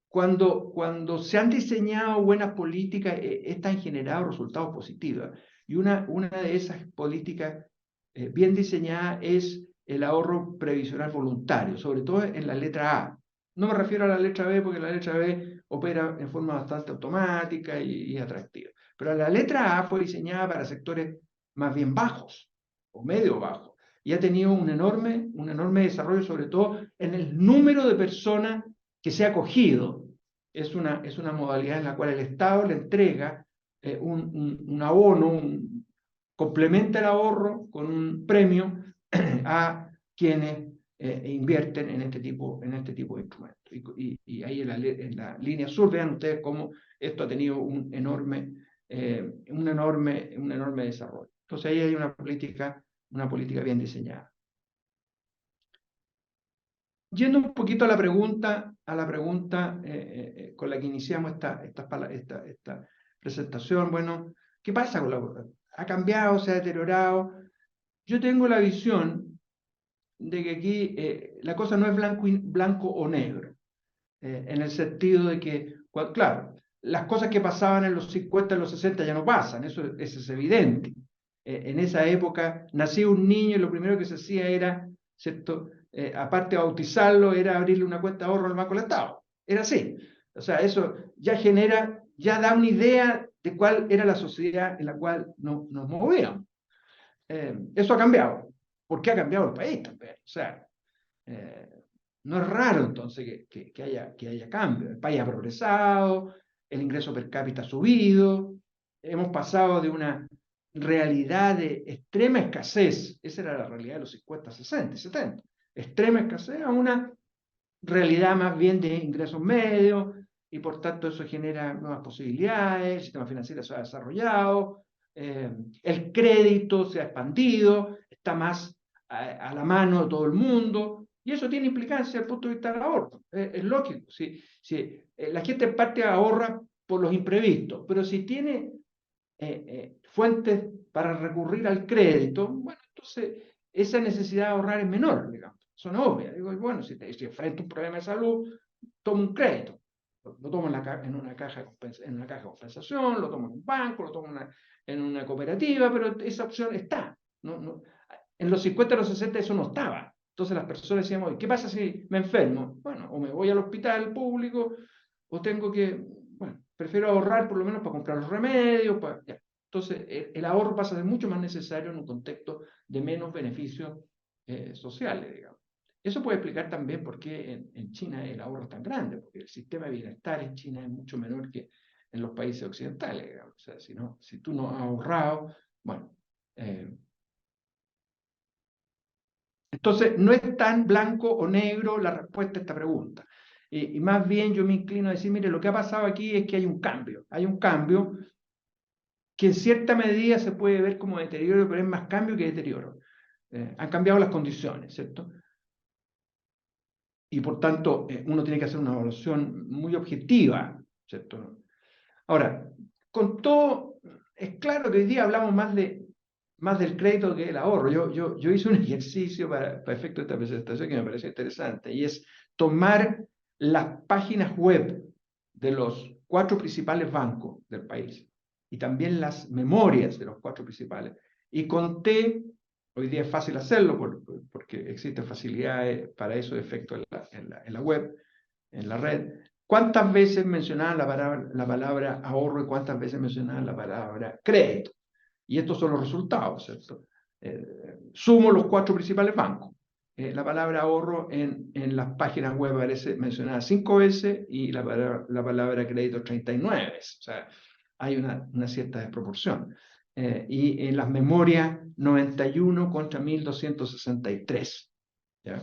cuando se han diseñado buenas políticas, estas han generado resultados positivos. Y una de esas políticas bien diseñadas es el ahorro previsional voluntario, sobre todo en la letra A. No me refiero a la letra B, porque la letra B opera en forma bastante automática y atractiva. Pero la letra A fue diseñada para sectores más bien bajos o medio bajos, y ha tenido un enorme desarrollo, sobre todo en el número de personas que se ha acogido. Es una modalidad en la cual el Estado le entrega un abono, complementa el ahorro con un premio a quienes invierten en este tipo de instrumentos. Y ahí en la línea azul vean ustedes cómo esto ha tenido un enorme desarrollo. Entonces ahí hay una política bien diseñada. Yendo un poquito a la pregunta con la que iniciamos esta presentación, bueno, ¿qué pasa con la... ¿Ha cambiado, se ha deteriorado? Yo tengo la visión de que aquí la cosa no es blanco o negro, en el sentido de que, claro, las cosas que pasaban en los 50, en los 60 ya no pasan, eso es evidente. En esa época nacía un niño y lo primero que se hacía era, ¿cierto?, aparte de bautizarlo, era abrirle una cuenta de ahorro al Banco del Estado. Era así. O sea, eso ya da una idea de cuál era la sociedad en la cual nos movíamos. Eso ha cambiado. ¿Por qué ha cambiado el país también? O sea, no es raro entonces que haya cambio. El país ha progresado, el ingreso per cápita ha subido, hemos pasado de una realidad de extrema escasez, esa era la realidad de los 50, 60 y 70, extrema escasez, a una realidad más bien de ingresos medios, y por tanto eso genera nuevas posibilidades, el sistema financiero se ha desarrollado, el crédito se ha expandido, está más a la mano de todo el mundo, y eso tiene implicancias desde el punto de vista del ahorro. Es lógico. La gente en parte ahorra por los imprevistos, pero si tiene fuentes para recurrir al crédito, bueno, entonces esa necesidad de ahorrar es menor, digamos. Son obvias. Digo, bueno, si enfrento un problema de salud, tomo un crédito. Lo tomo en una caja de compensación, lo tomo en un banco, lo tomo en una cooperativa, pero esa opción está. En los 50 y los 60 eso no estaba. Entonces las personas decían, ¿qué pasa si me enfermo? Bueno, o me voy al hospital público, o tengo que, bueno, prefiero ahorrar por lo menos para comprar los remedios. Ya. Entonces el ahorro pasa a ser mucho más necesario en un contexto de menos beneficios sociales, digamos. Eso puede explicar también por qué en China el ahorro es tan grande, porque el sistema de bienestar en China es mucho menor que en los países occidentales, digamos. O sea, si tú no has ahorrado, bueno. Entonces, no es tan blanco o negro la respuesta a esta pregunta. Y más bien yo me inclino a decir, mire, lo que ha pasado aquí es que hay un cambio. Hay un cambio que en cierta medida se puede ver como deterioro, pero es más cambio que deterioro. Han cambiado las condiciones, ¿cierto? Y por tanto, uno tiene que hacer una evaluación muy objetiva, ¿cierto? Ahora, con todo, es claro que hoy día hablamos más del crédito que del ahorro. Yo hice un ejercicio para efecto de esta presentación que me pareció interesante, y es tomar las páginas web de los 4 principales bancos del país y también las memorias de los 4 principales, y conté. Hoy día es fácil hacerlo porque existen facilidades para eso de efecto en la web, en la red. ¿Cuántas veces mencionaban la palabra ahorro y cuántas veces mencionaban la palabra crédito? Y estos son los resultados, ¿cierto? Sumo los 4 principales bancos. La palabra ahorro en las páginas web aparece mencionada 5 veces y la palabra crédito 39 veces. O sea, hay una cierta desproporción. y en las memorias 91 contra 1263. ¿Ya?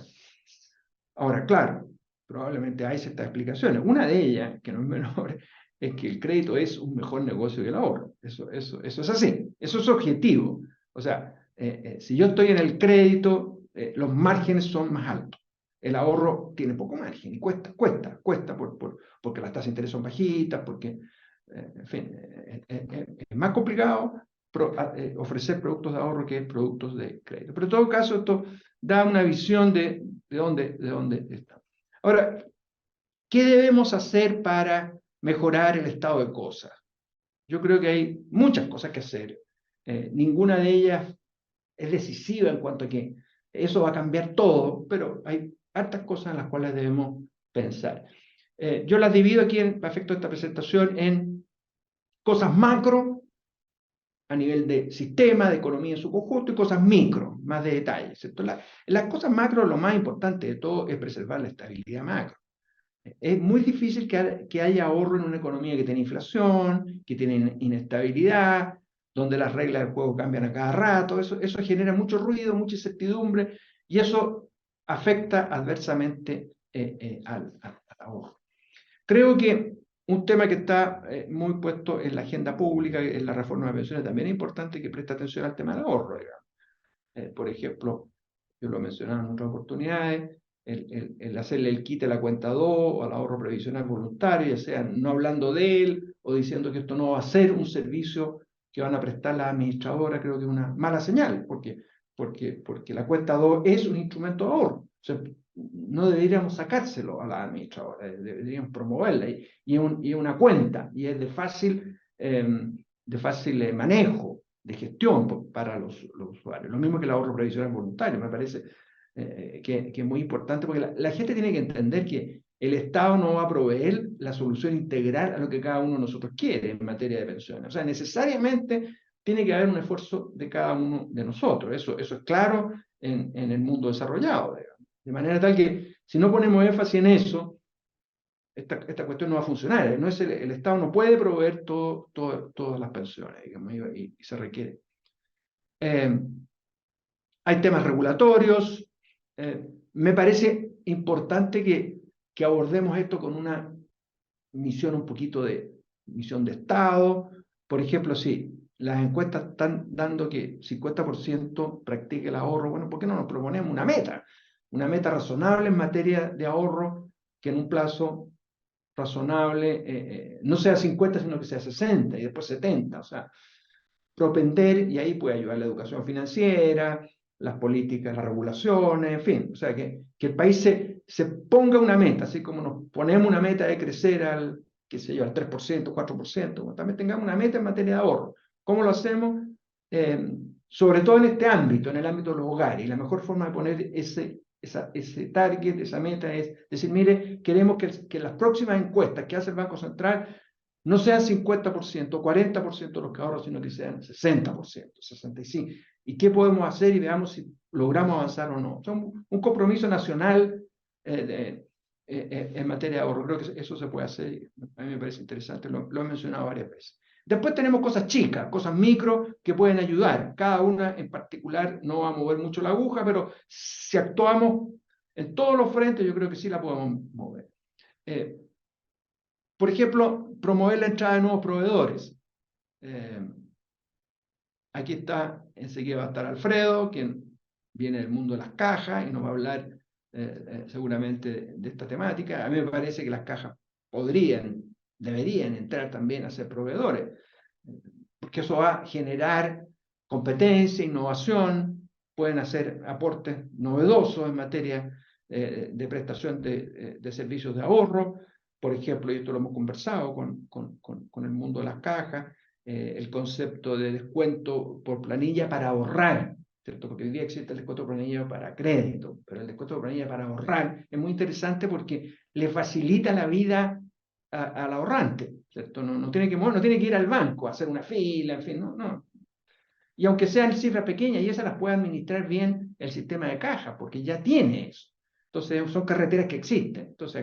Ahora, claro, probablemente hay ciertas explicaciones. Una de ellas, que no es menor, es que el crédito es un mejor negocio que el ahorro. Eso es así, eso es objetivo. O sea, si yo estoy en el crédito, los márgenes son más altos. El ahorro tiene poco margen y cuesta porque las tasas de interés son bajitas, porque, en fin, es más complicado ofrecer productos de ahorro que productos de crédito. Pero en todo caso, esto da una visión de dónde está. Ahora, ¿qué debemos hacer para mejorar el estado de cosas? Yo creo que hay muchas cosas que hacer. Ninguna de ellas es decisiva en cuanto a que eso va a cambiar todo, pero hay hartas cosas en las cuales debemos pensar. Yo las divido aquí, para efecto de esta presentación, en cosas macro, a nivel de sistema, de economía en su conjunto, y cosas micro, más de detalle, ¿cierto? Las cosas macro, lo más importante de todo es preservar la estabilidad macro. Es muy difícil que haya ahorro en una economía que tiene inflación, que tiene inestabilidad, donde las reglas del juego cambian a cada rato. Eso genera mucho ruido, mucha incertidumbre, y eso afecta adversamente al ahorro. Creo que un tema que está muy puesto en la agenda pública, en la reforma de pensiones, también es importante que preste atención al tema del ahorro, digamos. Por ejemplo, yo lo he mencionado en otras oportunidades, el hacerle el quite a la cuenta 2 o al ahorro previsional voluntario, ya sea no hablando de él o diciendo que esto no va a ser un servicio que van a prestar las administradoras, creo que es una mala señal, porque la cuenta 2 es un instrumento de ahorro. O sea, no deberíamos sacárselo a las administradoras, deberíamos promoverla, y es una cuenta, y es de fácil manejo, de gestión para los usuarios. Lo mismo que el ahorro previsional voluntario, me parece que es muy importante, porque la gente tiene que entender que el Estado no va a proveer la solución integral a lo que cada uno de nosotros quiere en materia de pensiones. O sea, necesariamente tiene que haber un esfuerzo de cada uno de nosotros. Eso es claro en el mundo desarrollado, digamos. De manera tal que si no ponemos énfasis en eso, esta cuestión no va a funcionar. No es el Estado no puede proveer todas las pensiones, digamos, y se requiere. Hay temas regulatorios. Me parece importante que abordemos esto con una misión un poquito de misión de Estado. Por ejemplo, si las encuestas están dando que 50% practique el ahorro, bueno, ¿por qué no nos proponemos una meta? Una meta razonable en materia de ahorro, que en un plazo razonable no sea 50, sino que sea 60 y después 70. O sea, propender, y ahí puede ayudar la educación financiera, las políticas, las regulaciones, en fin. O sea, que el país se ponga una meta, así como nos ponemos una meta de crecer al, qué sé yo, al 3%, 4%, también tengamos una meta en materia de ahorro. ¿Cómo lo hacemos? Sobre todo en este ámbito, en el ámbito de los hogares. Y la mejor forma de poner ese target, esa meta, es decir, mire, queremos que las próximas encuestas que hace el Banco Central no sean 50% o 40% los que ahorran, sino que sean 60%, 65%. ¿Y qué podemos hacer? Y veamos si logramos avanzar o no. O sea, un compromiso nacional en materia de ahorro. Creo que eso se puede hacer. A mí me parece interesante, lo he mencionado varias veces. Después tenemos cosas chicas, cosas micro que pueden ayudar. Cada una en particular no va a mover mucho la aguja, pero si actuamos en todos los frentes, yo creo que sí la podemos mover. Por ejemplo, promover la entrada de nuevos proveedores. Aquí está, enseguida va a estar Alfredo, quien viene del mundo de las cajas y nos va a hablar seguramente de esta temática. A mí me parece que las cajas deberían entrar también a ser proveedores, porque eso va a generar competencia, innovación, pueden hacer aportes novedosos en materia de prestación de servicios de ahorro. Por ejemplo, y esto lo hemos conversado con el mundo de las cajas, el concepto de descuento por planilla para ahorrar, ¿cierto? Porque hoy día existe el descuento por planilla para crédito, pero el descuento por planilla para ahorrar es muy interesante porque le facilita la vida al ahorrante, ¿cierto? No tiene que ir al banco a hacer una fila, en fin, no. Y aunque sean cifras pequeñas, y esas las puede administrar bien el sistema de caja, porque ya tiene eso. Entonces, son carreteras que existen. Entonces,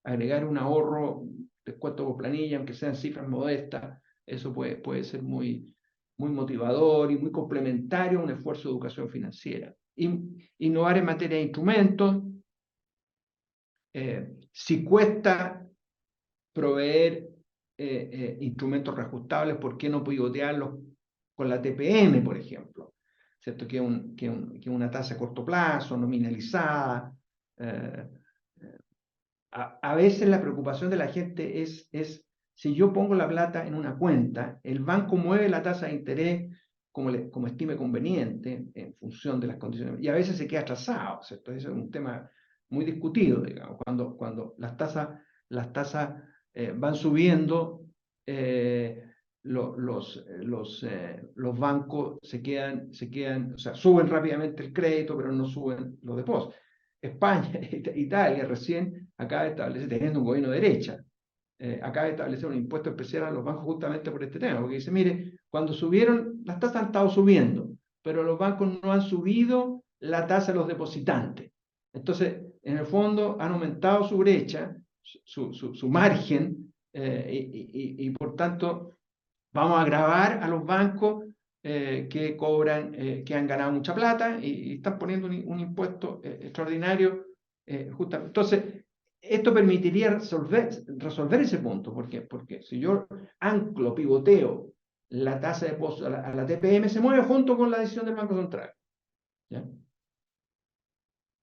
agregar un ahorro, descuento por planilla, aunque sean cifras modestas, eso puede ser muy muy motivador y muy complementario a un esfuerzo de educación financiera. Innovar en materia de instrumentos. Si cuesta proveer instrumentos reajustables, ¿por qué no pivotearlos con la TPM, por ejemplo? ¿Cierto? Que es una tasa a corto plazo, nominalizada. A veces la preocupación de la gente es si yo pongo la plata en una cuenta, el banco mueve la tasa de interés como estime conveniente en función de las condiciones, y a veces se queda atrasado, ¿cierto? Eso es un tema muy discutido, digamos, cuando las tasas van subiendo, los bancos se quedan, o sea, suben rápidamente el crédito, pero no suben los depósitos. España, Italia recién acaba de establecer, teniendo un gobierno de derecha, acaba de establecer un impuesto especial a los bancos justamente por este tema, porque dice, mire, cuando subieron, las tasas han estado subiendo, pero los bancos no han subido la tasa de los depositantes. Entonces, en el fondo, han aumentado su brecha, su margen, y por tanto, vamos a gravar a los bancos que cobran, que han ganado mucha plata y están poniendo un impuesto extraordinario. Justamente. Entonces, esto permitiría resolver ese punto. ¿Por qué? Porque si yo anclo, pivoteo la tasa de depósito a la TPM, se mueve junto con la decisión del Banco Central. ¿Ya?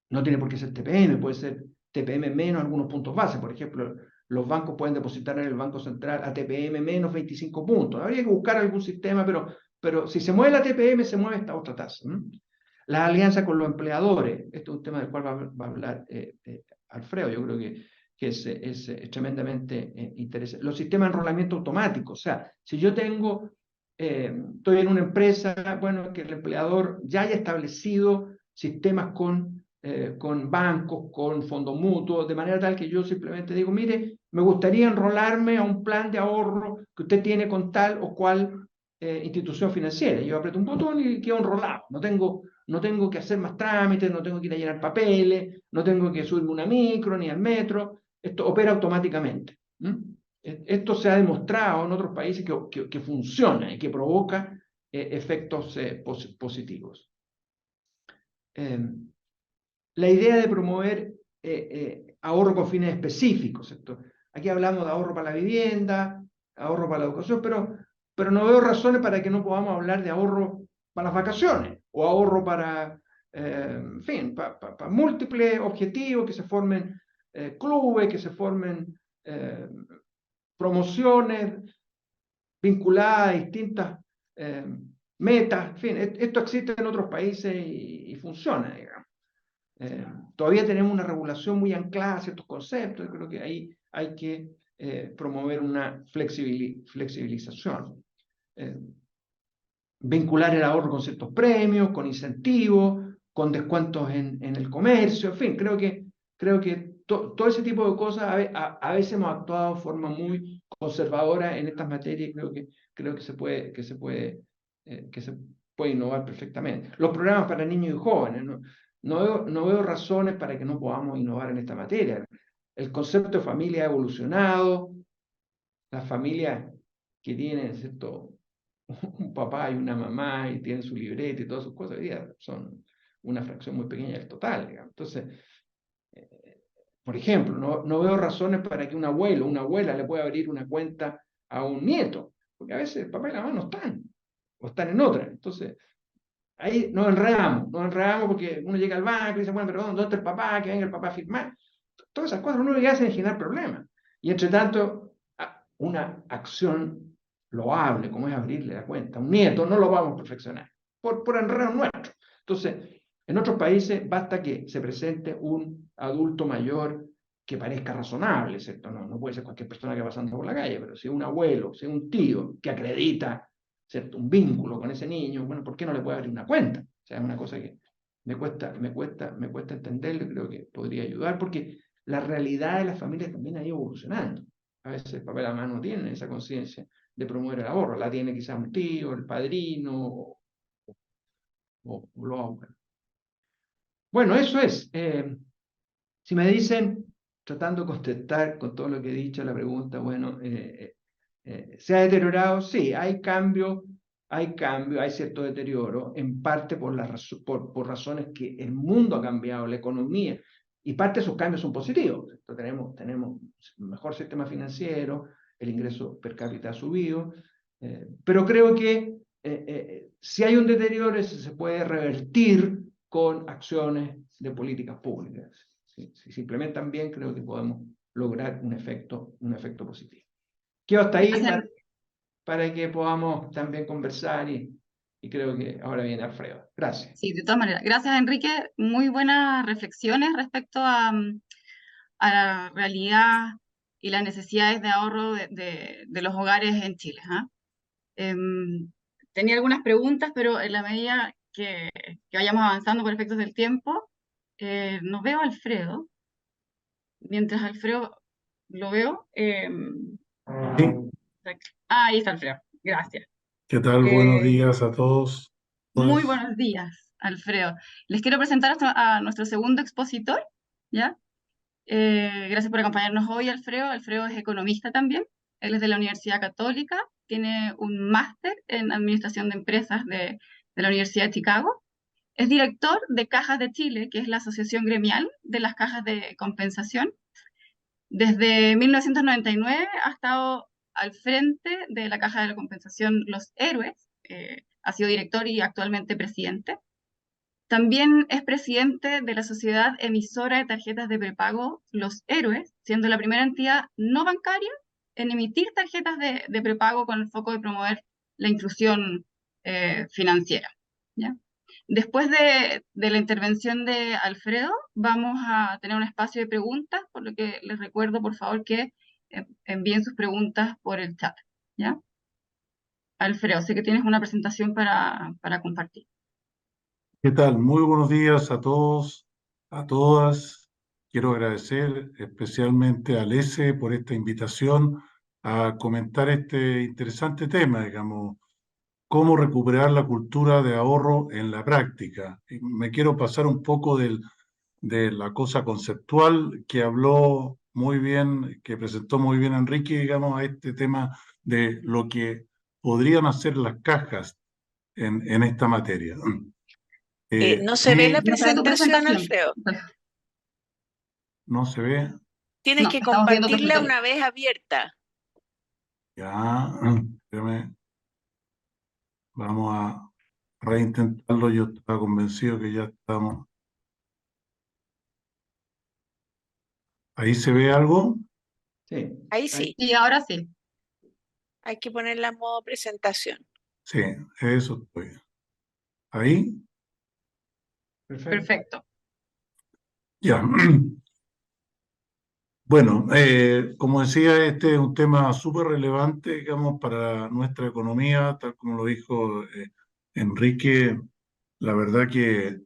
No tiene por qué ser TPM, puede ser TPM menos algunos puntos base. Por ejemplo, los bancos pueden depositar en el Banco Central a TPM menos 25 puntos. Habría que buscar algún sistema, pero si se mueve la TPM, se mueve esta otra tasa. La alianza con los empleadores, este es un tema del cual va a hablar Alfredo, yo creo que es tremendamente interesante. Los sistemas de enrolamiento automático, o sea, si yo tengo, estoy en una empresa, bueno, que el empleador ya haya establecido sistemas con bancos, con fondos mutuos, de manera tal que yo simplemente digo, mire, me gustaría enrolarme a un plan de ahorro que usted tiene con tal o cual institución financiera. Yo aprieto un botón y quedo enrolado. No tengo que hacer más trámites, no tengo que ir a llenar papeles, no tengo que subirme una micro ni al metro. Esto opera automáticamente. Esto se ha demostrado en otros países que funciona y que provoca efectos positivos. La idea de promover ahorro con fines específicos, ¿cierto? Aquí hablamos de ahorro para la vivienda, ahorro para la educación, pero no veo razones para que no podamos hablar de ahorro para las vacaciones o ahorro para, en fin, para múltiples objetivos, que se formen clubes, que se formen promociones vinculadas a distintas metas. En fin, esto existe en otros países y funciona, digamos. Todavía tenemos una regulación muy anclada a ciertos conceptos. Yo creo que ahí hay que promover una flexibilización. Vincular el ahorro con ciertos premios, con incentivos, con descuentos en el comercio. En fin, creo que todo ese tipo de cosas a veces hemos actuado de forma muy conservadora en estas materias y creo que se puede innovar perfectamente. Los programas para niños y jóvenes, no veo razones para que no podamos innovar en esta materia. El concepto de familia ha evolucionado. Las familias que tienen, ¿cierto?, un papá y una mamá y tienen su libreta y todas sus cosas, son una fracción muy pequeña del total, digamos. Entonces, por ejemplo, no veo razones para que un abuelo o una abuela le pueda abrir una cuenta a un nieto, porque a veces el papá y la mamá no están, o están en otra. Entonces, ahí nos enredamos porque uno llega al banco y dice, bueno, pero ¿dónde está el papá? Que venga el papá a firmar. Todas esas cosas no le hacen generar problemas. Y entre tanto, una acción loable, como es abrirle la cuenta a un nieto, no lo vamos a perfeccionar por enredo nuestro. Entonces, en otros países basta que se presente un adulto mayor que parezca razonable, ¿cierto? No puede ser cualquier persona que va pasando por la calle, pero si un abuelo, si un tío que acredita, ¿cierto?, un vínculo con ese niño, bueno, ¿por qué no le puede abrir una cuenta? O sea, es una cosa que me cuesta entenderlo y creo que podría ayudar, porque la realidad de las familias también ha ido evolucionando. A veces el papá y la mamá no tienen esa conciencia de promover el ahorro, la tiene quizás un tío, el padrino, o los abuelos. Bueno, eso es. Si me dicen, tratando de contestar con todo lo que he dicho, la pregunta, bueno, ¿se ha deteriorado? Sí, hay cambios hay cambio, hay cierto deterioro, en parte por razones que el mundo ha cambiado, la economía, y parte de esos cambios son positivos. Tenemos un mejor sistema financiero, el ingreso per cápita ha subido, pero creo que si hay un deterioro, ese se puede revertir con acciones de políticas públicas. Si se implementan bien, creo que podemos lograr un efecto positivo. Quedo hasta ahí para que podamos también conversar y creo que ahora viene Alfredo. Gracias. Sí, de todas maneras. Gracias, Enrique. Muy buenas reflexiones respecto a la realidad y las necesidades de ahorro de los hogares en Chile. Tenía algunas preguntas, pero en la medida que vayamos avanzando por efectos del tiempo, no veo a Alfredo. Mientras Alfredo lo veo. Ahí está Alfredo. Gracias. ¿Qué tal? Buenos días a todos. Muy buenos días, Alfredo. Les quiero presentar a nuestro segundo expositor, ¿ya? Gracias por acompañarnos hoy, Alfredo. Alfredo es economista también. Él es de la Universidad Católica, tiene un máster en Administración de Empresas de la Universidad de Chicago. Es director de Cajas de Chile, que es la asociación gremial de las cajas de compensación. Desde 1999 ha estado al frente de la Caja de la Compensación Los Héroes, ha sido director y actualmente presidente. También es presidente de la Sociedad Emisora de Tarjetas de Prepago Los Héroes, siendo la primera entidad no bancaria en emitir tarjetas de prepago con el foco de promover la inclusión financiera, ¿ya? Después de la intervención de Alfredo, vamos a tener un espacio de preguntas, por lo que les recuerdo, por favor, que envíen sus preguntas por el chat, ¿ya? Alfredo, sé que tienes una presentación para compartir. ¿Qué tal? Muy buenos días a todos, a todas. Quiero agradecer especialmente a Lese por esta invitación a comentar este interesante tema, digamos, cómo recuperar la cultura de ahorro en la práctica. Me quiero pasar un poco de la cosa conceptual que habló muy bien, que presentó muy bien Enrique, digamos, a este tema de lo que podrían hacer las cajas en esta materia. No se ve la No se ve tu presentación, presentación. Alfredo. ¿No se ve? Tienes No, que estamos viendo tu compartirla presentación. una vez abierta. Ya, espérame. Vamos a reintentarlo. Yo estaba convencido que ya estamos. ¿Ahí se ve algo? Sí. Ahí sí, Y ahora sí. hay que ponerla en modo presentación. Sí, eso estoy. ¿Ahí? Perfecto. Ya. Bueno, como decía, este es un tema súper relevante, digamos, para nuestra economía, tal como lo dijo Enrique. La verdad que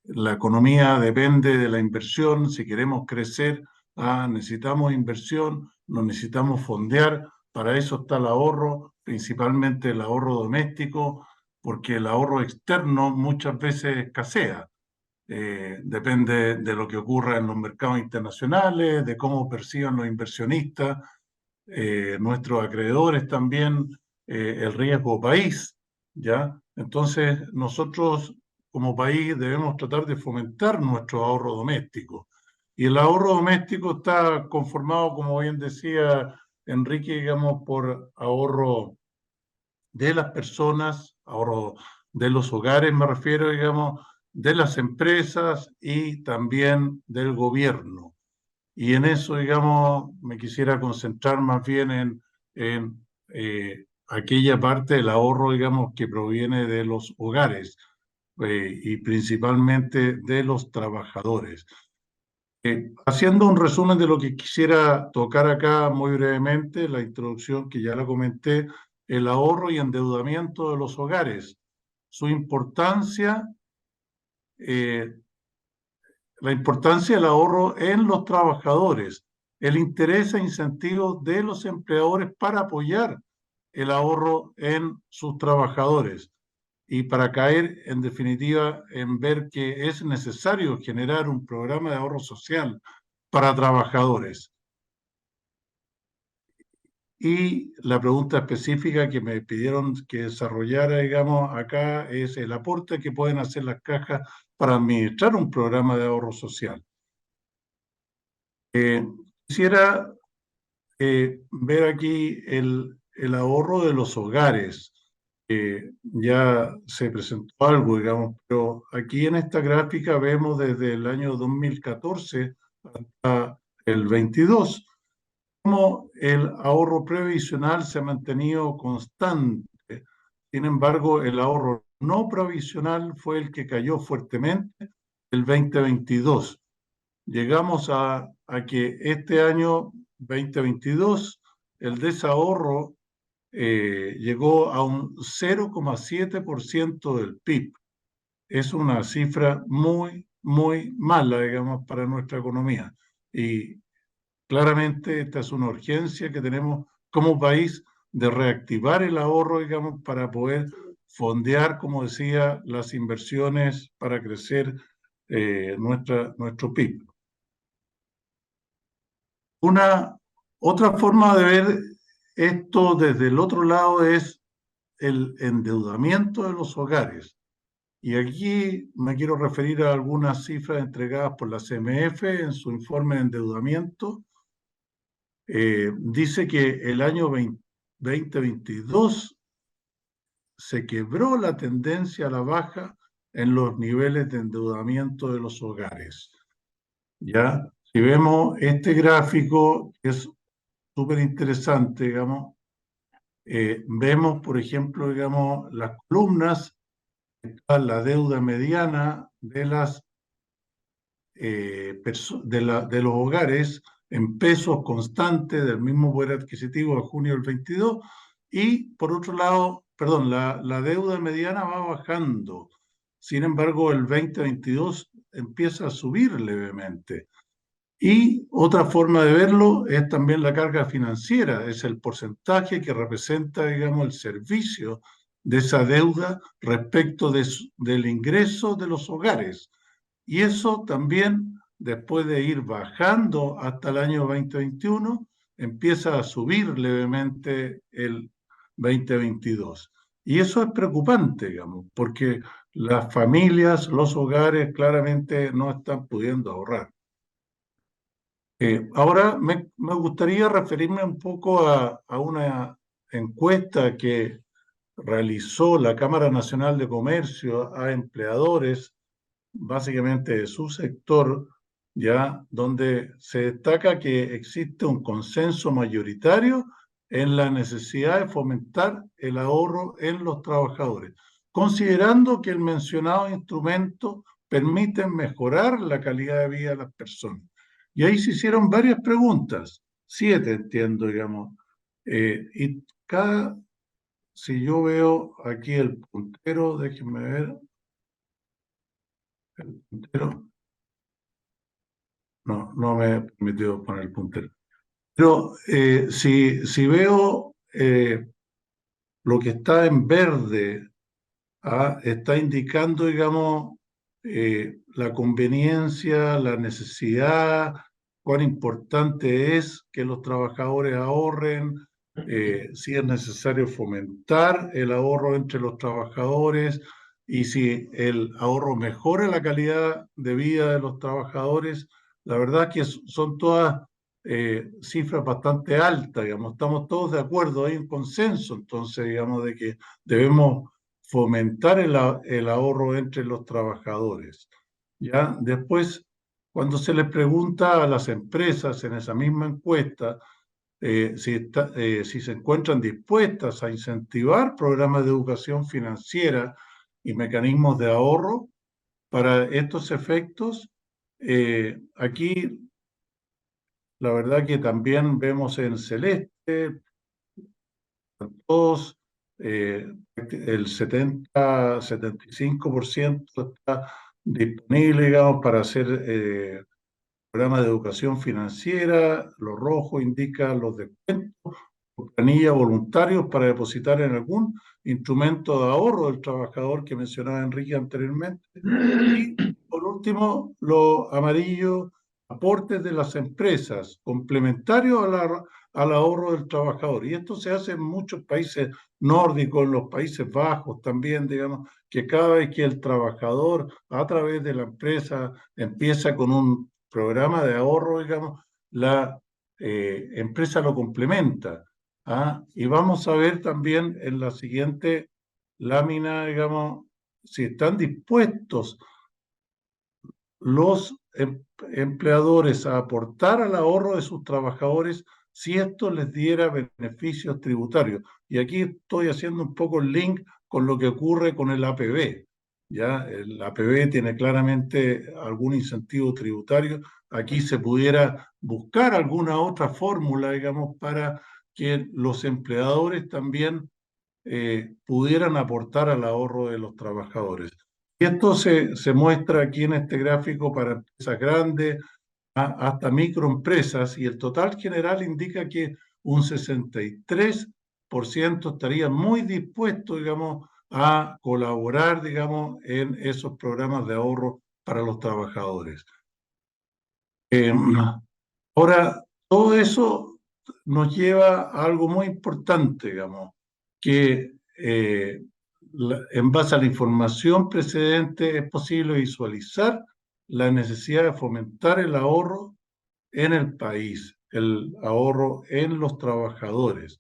la economía depende de la inversión. Si queremos crecer, necesitamos inversión, nos necesitamos fondear. Para eso está el ahorro, principalmente el ahorro doméstico, porque el ahorro externo muchas veces escasea. Depende de lo que ocurra en los mercados internacionales, de cómo perciban los inversionistas, nuestros acreedores también, el riesgo país, ¿ya? Entonces, nosotros como país debemos tratar de fomentar nuestro ahorro doméstico. Y el ahorro doméstico está conformado, como bien decía Enrique, digamos, por ahorro de las personas, ahorro de los hogares, me refiero, digamos, de las empresas y también del gobierno. Y en eso, digamos, me quisiera concentrar más bien en aquella parte del ahorro, digamos, que proviene de los hogares y principalmente de los trabajadores. Haciendo un resumen de lo que quisiera tocar acá muy brevemente, la introducción que ya la comenté, el ahorro y endeudamiento de los hogares, su importancia, la importancia del ahorro en los trabajadores, el interés e incentivos de los empleadores para apoyar el ahorro en sus trabajadores y para caer, en definitiva, en ver que es necesario generar un programa de ahorro social para trabajadores. Y la pregunta específica que me pidieron que desarrollara, digamos, acá es el aporte que pueden hacer las cajas para administrar un programa de ahorro social. Quisiera ver aquí el ahorro de los hogares. Ya se presentó algo, digamos, pero aquí en esta gráfica vemos desde el año 2014 hasta el 22 cómo el ahorro previsional se ha mantenido constante. Sin embargo, el ahorro no provisional fue el que cayó fuertemente el 2022. Llegamos a que este año 2022 el desahorro llegó a un 0,7% del PIB. Es una cifra muy, muy mala, digamos, para nuestra economía. Y claramente esta es una urgencia que tenemos como país de reactivar el ahorro, digamos, para poder fondear, como decía, las inversiones para crecer nuestro PIB. Una otra forma de ver esto desde el otro lado es el endeudamiento de los hogares. Y aquí me quiero referir a algunas cifras entregadas por la CMF en su informe de endeudamiento. Dice que el año 2022 se quebró la tendencia a la baja en los niveles de endeudamiento de los hogares. ¿Ya? Si vemos este gráfico, que es súper interesante, digamos, vemos, por ejemplo, digamos, las columnas, está la deuda mediana de de los hogares en pesos constantes del mismo poder adquisitivo de junio del 22 y por otro lado, perdón, la deuda mediana va bajando. Sin embargo, el 2022 empieza a subir levemente. Y otra forma de verlo es también la carga financiera, es el porcentaje que representa, digamos, el servicio de esa deuda respecto del ingreso de los hogares. Y eso también, después de ir bajando hasta el año 2021, empieza a subir levemente el 2022. Y eso es preocupante, digamos, porque las familias, los hogares claramente no están pudiendo ahorrar. Ahora me gustaría referirme un poco a una encuesta que realizó la Cámara Nacional de Comercio a empleadores, básicamente de su sector, ya donde se destaca que existe un consenso mayoritario en la necesidad de fomentar el ahorro en los trabajadores, considerando que el mencionado instrumento permite mejorar la calidad de vida de las personas. Y ahí se hicieron varias preguntas, 7 entiendo, digamos, y si yo veo aquí el puntero, déjenme ver, el puntero, no me permitió poner el puntero. Pero si veo lo que está en verde, está indicando, digamos, la conveniencia, la necesidad, cuán importante es que los trabajadores ahorren, si es necesario fomentar el ahorro entre los trabajadores y si el ahorro mejora la calidad de vida de los trabajadores. La verdad que son todas cifras bastante altas, digamos, estamos todos de acuerdo, hay un consenso, entonces, digamos, de que debemos fomentar el ahorro entre los trabajadores. ¿Ya? Después, cuando se les pregunta a las empresas en esa misma encuesta si se encuentran dispuestas a incentivar programas de educación financiera y mecanismos de ahorro para estos efectos, aquí la verdad que también vemos en celeste todos, el 75% está disponible, digamos, para hacer programas de educación financiera. Lo rojo indica los descuentos por planilla voluntarios para depositar en algún instrumento de ahorro del trabajador que mencionaba Enrique anteriormente. Y por último, lo amarillo, aportes de las empresas complementarios al ahorro del trabajador. Y esto se hace en muchos países nórdicos, en los Países Bajos también, digamos, que cada vez que el trabajador a través de la empresa empieza con un programa de ahorro, digamos, la empresa lo complementa. ¿Ah? Y vamos a ver también en la siguiente lámina, digamos, si están dispuestos los empleadores a aportar al ahorro de sus trabajadores si esto les diera beneficios tributarios. Y aquí estoy haciendo un poco el link con lo que ocurre con el APB. ¿Ya? El APB tiene claramente algún incentivo tributario. Aquí se pudiera buscar alguna otra fórmula, digamos, para que los empleadores también pudieran aportar al ahorro de los trabajadores. Y esto se muestra aquí en este gráfico para empresas grandes hasta microempresas, y el total general indica que un 63% estaría muy dispuesto, digamos, a colaborar, digamos, en esos programas de ahorro para los trabajadores. Ahora, todo eso nos lleva a algo muy importante, digamos, que en base a la información precedente es posible visualizar la necesidad de fomentar el ahorro en el país, el ahorro en los trabajadores.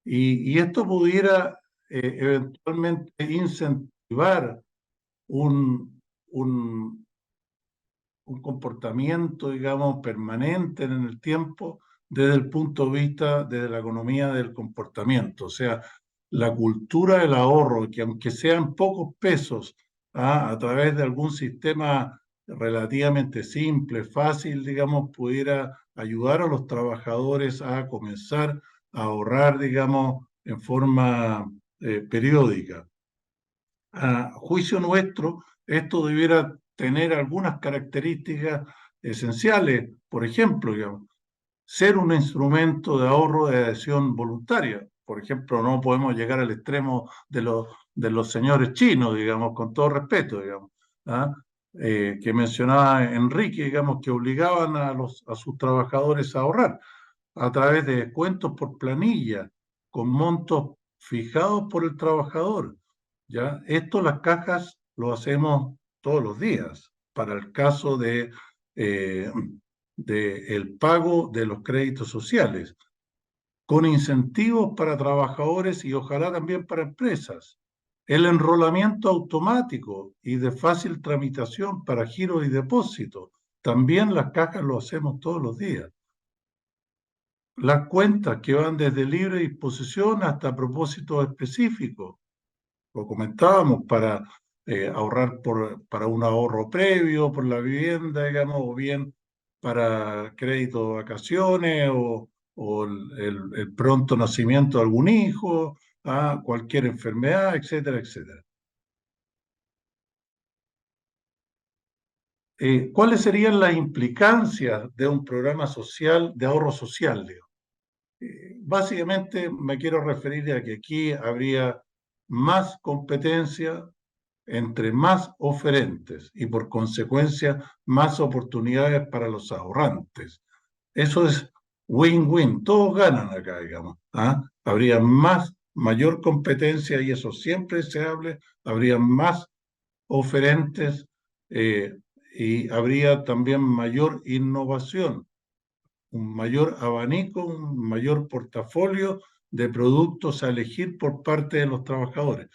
Y esto pudiera eventualmente incentivar un, un, un comportamiento, digamos, permanente en el tiempo desde el punto de vista de la economía del comportamiento. O sea, la cultura del ahorro, que aunque sean pocos pesos, a través de algún sistema relativamente simple, fácil, digamos, pudiera ayudar a los trabajadores a comenzar a ahorrar, digamos, en forma periódica. A juicio nuestro, esto debiera tener algunas características esenciales. Por ejemplo, digamos, ser un instrumento de ahorro de adhesión voluntaria. Por ejemplo, no podemos llegar al extremo de los señores chinos, digamos, con todo respeto, digamos, ¿ah? Que mencionaba Enrique, digamos, que obligaban a sus trabajadores a ahorrar a través de descuentos por planilla, con montos fijados por el trabajador. ¿Ya? Esto las cajas lo hacemos todos los días para el caso de el pago de los créditos sociales, con incentivos para trabajadores y ojalá también para empresas. El enrolamiento automático y de fácil tramitación para giros y depósitos, también las cajas lo hacemos todos los días. Las cuentas que van desde libre disposición hasta propósitos específicos, lo comentábamos, para ahorrar para un ahorro previo por la vivienda, digamos, o bien para crédito de vacaciones o el pronto nacimiento de algún hijo, cualquier enfermedad, etcétera, etcétera. ¿Cuáles serían las implicancias de un programa social, de ahorro social, digo? Básicamente me quiero referir a que aquí habría más competencia entre más oferentes y por consecuencia más oportunidades para los ahorrantes. Eso es win-win, todos ganan acá, digamos. Habría mayor competencia y eso siempre es deseable, habría más oferentes y habría también mayor innovación, un mayor abanico, un mayor portafolio de productos a elegir por parte de los trabajadores.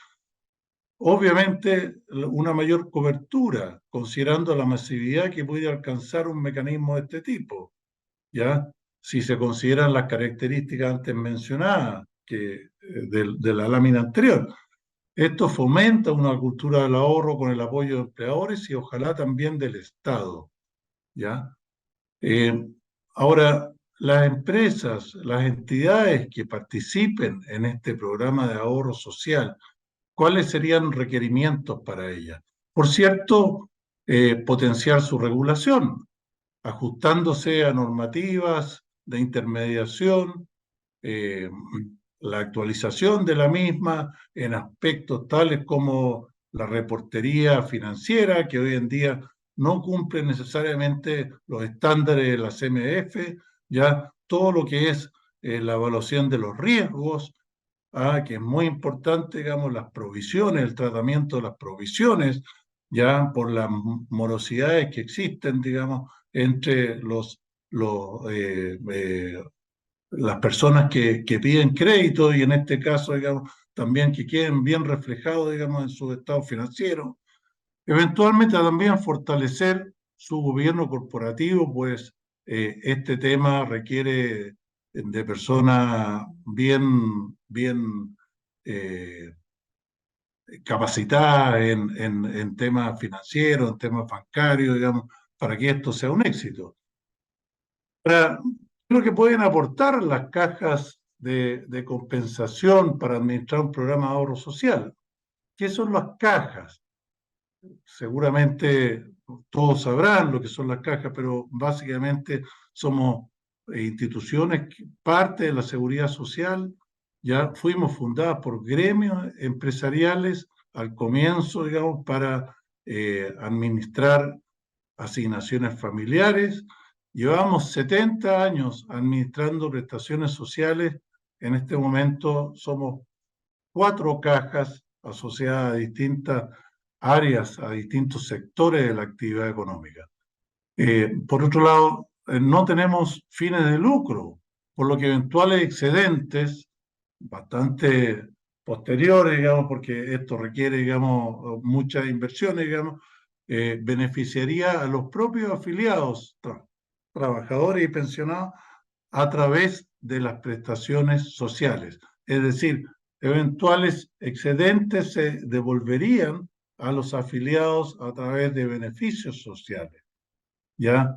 Obviamente, una mayor cobertura, considerando la masividad que puede alcanzar un mecanismo de este tipo, ¿ya? Si se consideran las características antes mencionadas de la lámina anterior. Esto fomenta una cultura del ahorro con el apoyo de empleadores y ojalá también del Estado, ¿ya? Ahora, las empresas, las entidades que participen en este programa de ahorro social, ¿cuáles serían requerimientos para ella? Por cierto, potenciar su regulación, ajustándose a normativas de intermediación, la actualización de la misma en aspectos tales como la reportería financiera, que hoy en día no cumple necesariamente los estándares de la CMF, ya todo lo que es la evaluación de los riesgos, que es muy importante, digamos, las provisiones, el tratamiento de las provisiones, ya por las morosidades que existen, digamos, entre las personas que piden crédito y en este caso, digamos, también que queden bien reflejados, digamos, en su estado financiero. Eventualmente también fortalecer su gobierno corporativo, pues este tema requiere de personas bien eh, capacitadas en temas financieros, en temas bancarios, digamos, para que esto sea un éxito. Lo que pueden aportar las cajas de compensación para administrar un programa de ahorro social. ¿Qué son las cajas? Seguramente todos sabrán lo que son las cajas, pero básicamente somos instituciones, parte de la seguridad social. Ya fuimos fundadas por gremios empresariales al comienzo, digamos, para administrar asignaciones familiares. Llevamos 70 años administrando prestaciones sociales. En este momento somos 4 cajas asociadas a distintas áreas, a distintos sectores de la actividad económica. Por otro lado, no tenemos fines de lucro, por lo que eventuales excedentes bastante posteriores, digamos, porque esto requiere, digamos, muchas inversiones, digamos, beneficiaría a los propios afiliados, trabajadores y pensionados, a través de las prestaciones sociales. Es decir, eventuales excedentes se devolverían a los afiliados a través de beneficios sociales, ¿ya?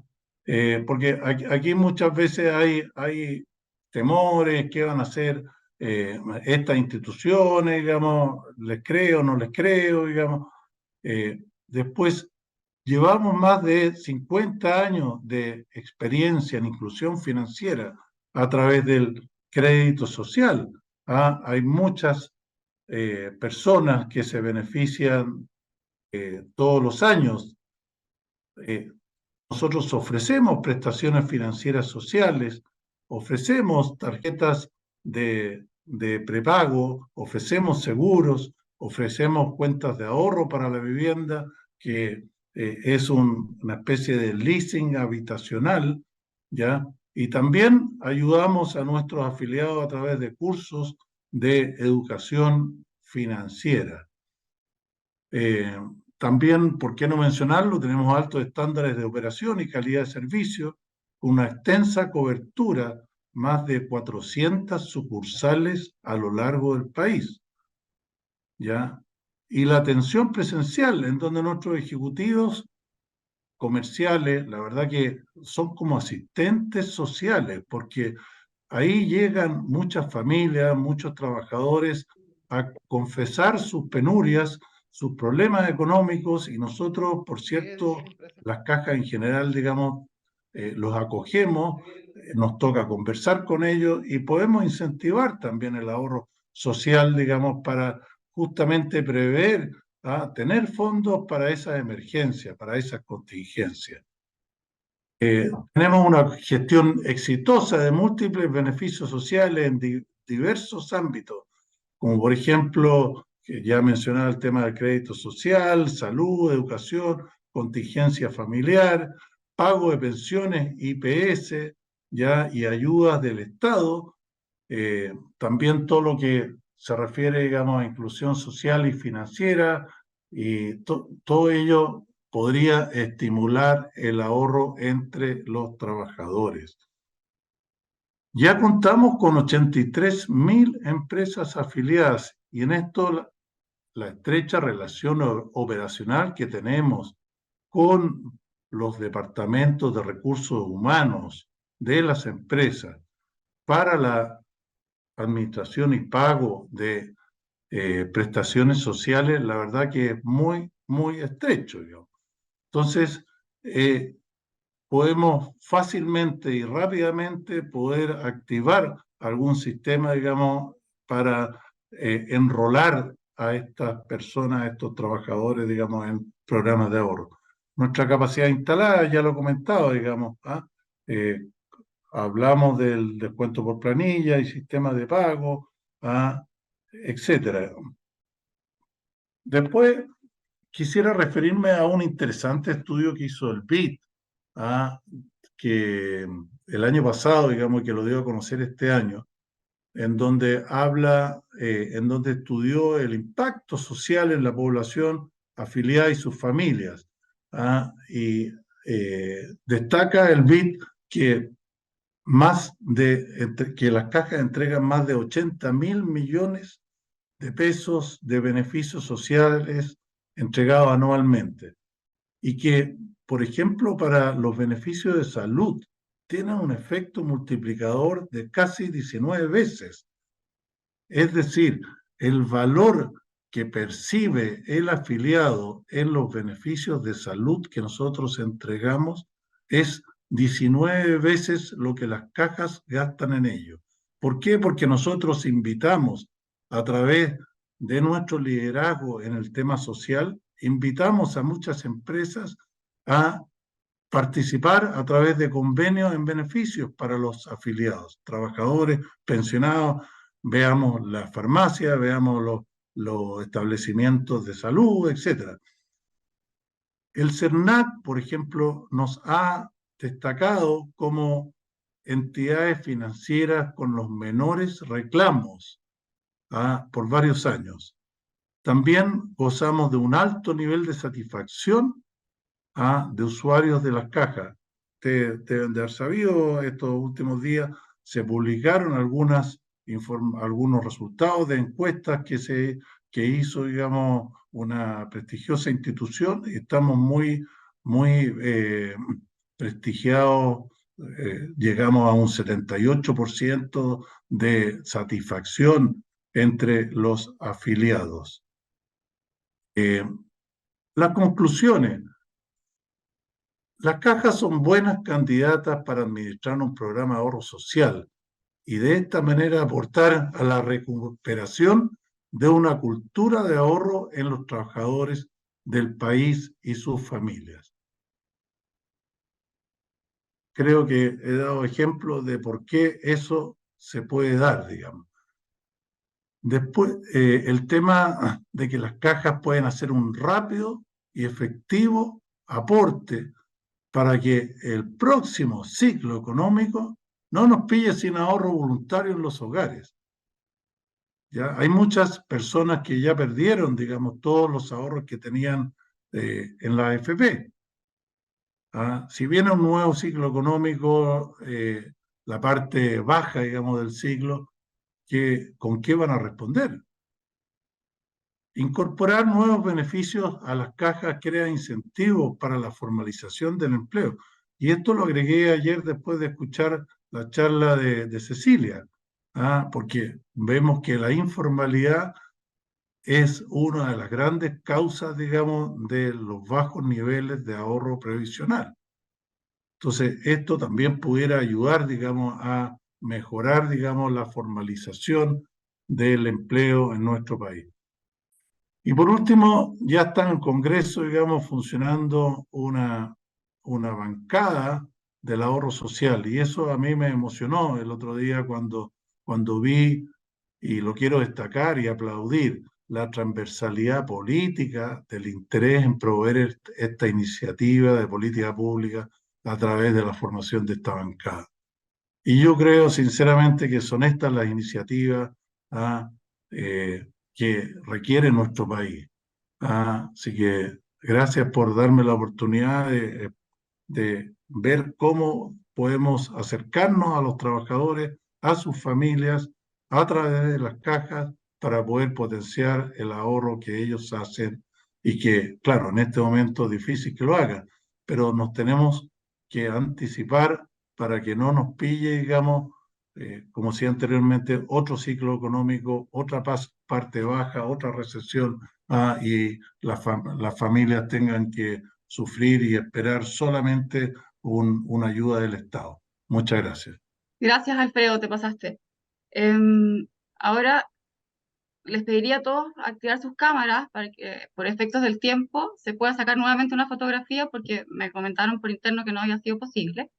Porque aquí muchas veces hay temores, ¿qué van a hacer estas instituciones, digamos? ¿Les creo, no les creo, digamos? Después, llevamos más de 50 años de experiencia en inclusión financiera a través del crédito social. Hay muchas personas que se benefician todos los años. Nosotros ofrecemos prestaciones financieras sociales, ofrecemos tarjetas de prepago, ofrecemos seguros, ofrecemos cuentas de ahorro para la vivienda, que es una especie de leasing habitacional, ¿ya? Y también ayudamos a nuestros afiliados a través de cursos de educación financiera. También, ¿por qué no mencionarlo? Tenemos altos estándares de operación y calidad de servicio, una extensa cobertura, más de 400 sucursales a lo largo del país, ¿ya? Y la atención presencial, en donde nuestros ejecutivos comerciales, la verdad que son como asistentes sociales, porque ahí llegan muchas familias, muchos trabajadores a confesar sus penurias, sus problemas económicos y nosotros, por cierto, las cajas en general, digamos, los acogemos, nos toca conversar con ellos y podemos incentivar también el ahorro social, digamos, para justamente prever, tener fondos para esas emergencias, para esas contingencias. Tenemos una gestión exitosa de múltiples beneficios sociales en diversos ámbitos, como por ejemplo, que ya mencionaba el tema del crédito social, salud, educación, contingencia familiar, pago de pensiones, IPS, ya, y ayudas del Estado, también todo lo que se refiere, digamos, a inclusión social y financiera, y todo ello podría estimular el ahorro entre los trabajadores. Ya contamos con 83.000 empresas afiliadas y en esto la estrecha relación operacional que tenemos con los departamentos de recursos humanos de las empresas para la administración y pago de prestaciones sociales, la verdad que es muy, muy estrecho, digamos. Entonces, podemos fácilmente y rápidamente poder activar algún sistema, digamos, para enrolar a estas personas, a estos trabajadores, digamos, en programas de ahorro. Nuestra capacidad instalada, ya lo he comentado, digamos, hablamos del descuento por planilla y sistemas de pago, etcétera. Después quisiera referirme a un interesante estudio que hizo el BID, que el año pasado, digamos, que lo dio a conocer este año, en donde en donde estudió el impacto social en la población afiliada y sus familias. Y destaca el BID que que las cajas entregan más de 80.000 millones de pesos de beneficios sociales entregados anualmente. Y que, por ejemplo, para los beneficios de salud, tienen un efecto multiplicador de casi 19 veces. Es decir, el valor que percibe el afiliado en los beneficios de salud que nosotros entregamos es 19 veces lo que las cajas gastan en ello. ¿Por qué? Porque nosotros invitamos a través de nuestro liderazgo en el tema social, invitamos a muchas empresas a participar a través de convenios en beneficios para los afiliados, trabajadores, pensionados. Veamos la farmacia, veamos los establecimientos de salud, etc. El CERNAC, por ejemplo, nos ha destacado como entidades financieras con los menores reclamos por varios años. También gozamos de un alto nivel de satisfacción de usuarios de las cajas. Ustedes deben de haber sabido, estos últimos días se publicaron algunos resultados de encuestas que hizo, digamos, una prestigiosa institución, y estamos muy prestigiados. Llegamos a un 78% de satisfacción entre los afiliados. Las conclusiones. Las cajas son buenas candidatas para administrar un programa de ahorro social y de esta manera aportar a la recuperación de una cultura de ahorro en los trabajadores del país y sus familias. Creo que he dado ejemplos de por qué eso se puede dar, digamos. Después, el tema de que las cajas pueden hacer un rápido y efectivo aporte para que el próximo ciclo económico no nos pille sin ahorro voluntario en los hogares. ¿Ya? Hay muchas personas que ya perdieron, digamos, todos los ahorros que tenían en la AFP. Si viene un nuevo ciclo económico, la parte baja, digamos, del ciclo, ¿con qué van a responder? Incorporar nuevos beneficios a las cajas crea incentivos para la formalización del empleo. Y esto lo agregué ayer después de escuchar la charla de Cecilia, porque vemos que la informalidad es una de las grandes causas, digamos, de los bajos niveles de ahorro previsional. Entonces, esto también pudiera ayudar, digamos, a mejorar, digamos, la formalización del empleo en nuestro país. Y por último, ya está en Congreso, digamos, funcionando una bancada del ahorro social. Y eso a mí me emocionó el otro día cuando vi, y lo quiero destacar y aplaudir, la transversalidad política del interés en promover esta iniciativa de política pública a través de la formación de esta bancada. Y yo creo sinceramente que son estas las iniciativas que requiere nuestro país. Así que gracias por darme la oportunidad de ver cómo podemos acercarnos a los trabajadores, a sus familias, a través de las cajas, para poder potenciar el ahorro que ellos hacen y que, claro, en este momento es difícil que lo hagan, pero nos tenemos que anticipar para que no nos pille, digamos, como decía anteriormente, otro ciclo económico, otra parte baja, otra recesión, y las familias tengan que sufrir y esperar solamente una ayuda del Estado. Muchas gracias. Gracias, Alfredo, te pasaste. Ahora les pediría a todos activar sus cámaras para que, por efectos del tiempo, se pueda sacar nuevamente una fotografía, porque me comentaron por interno que no había sido posible.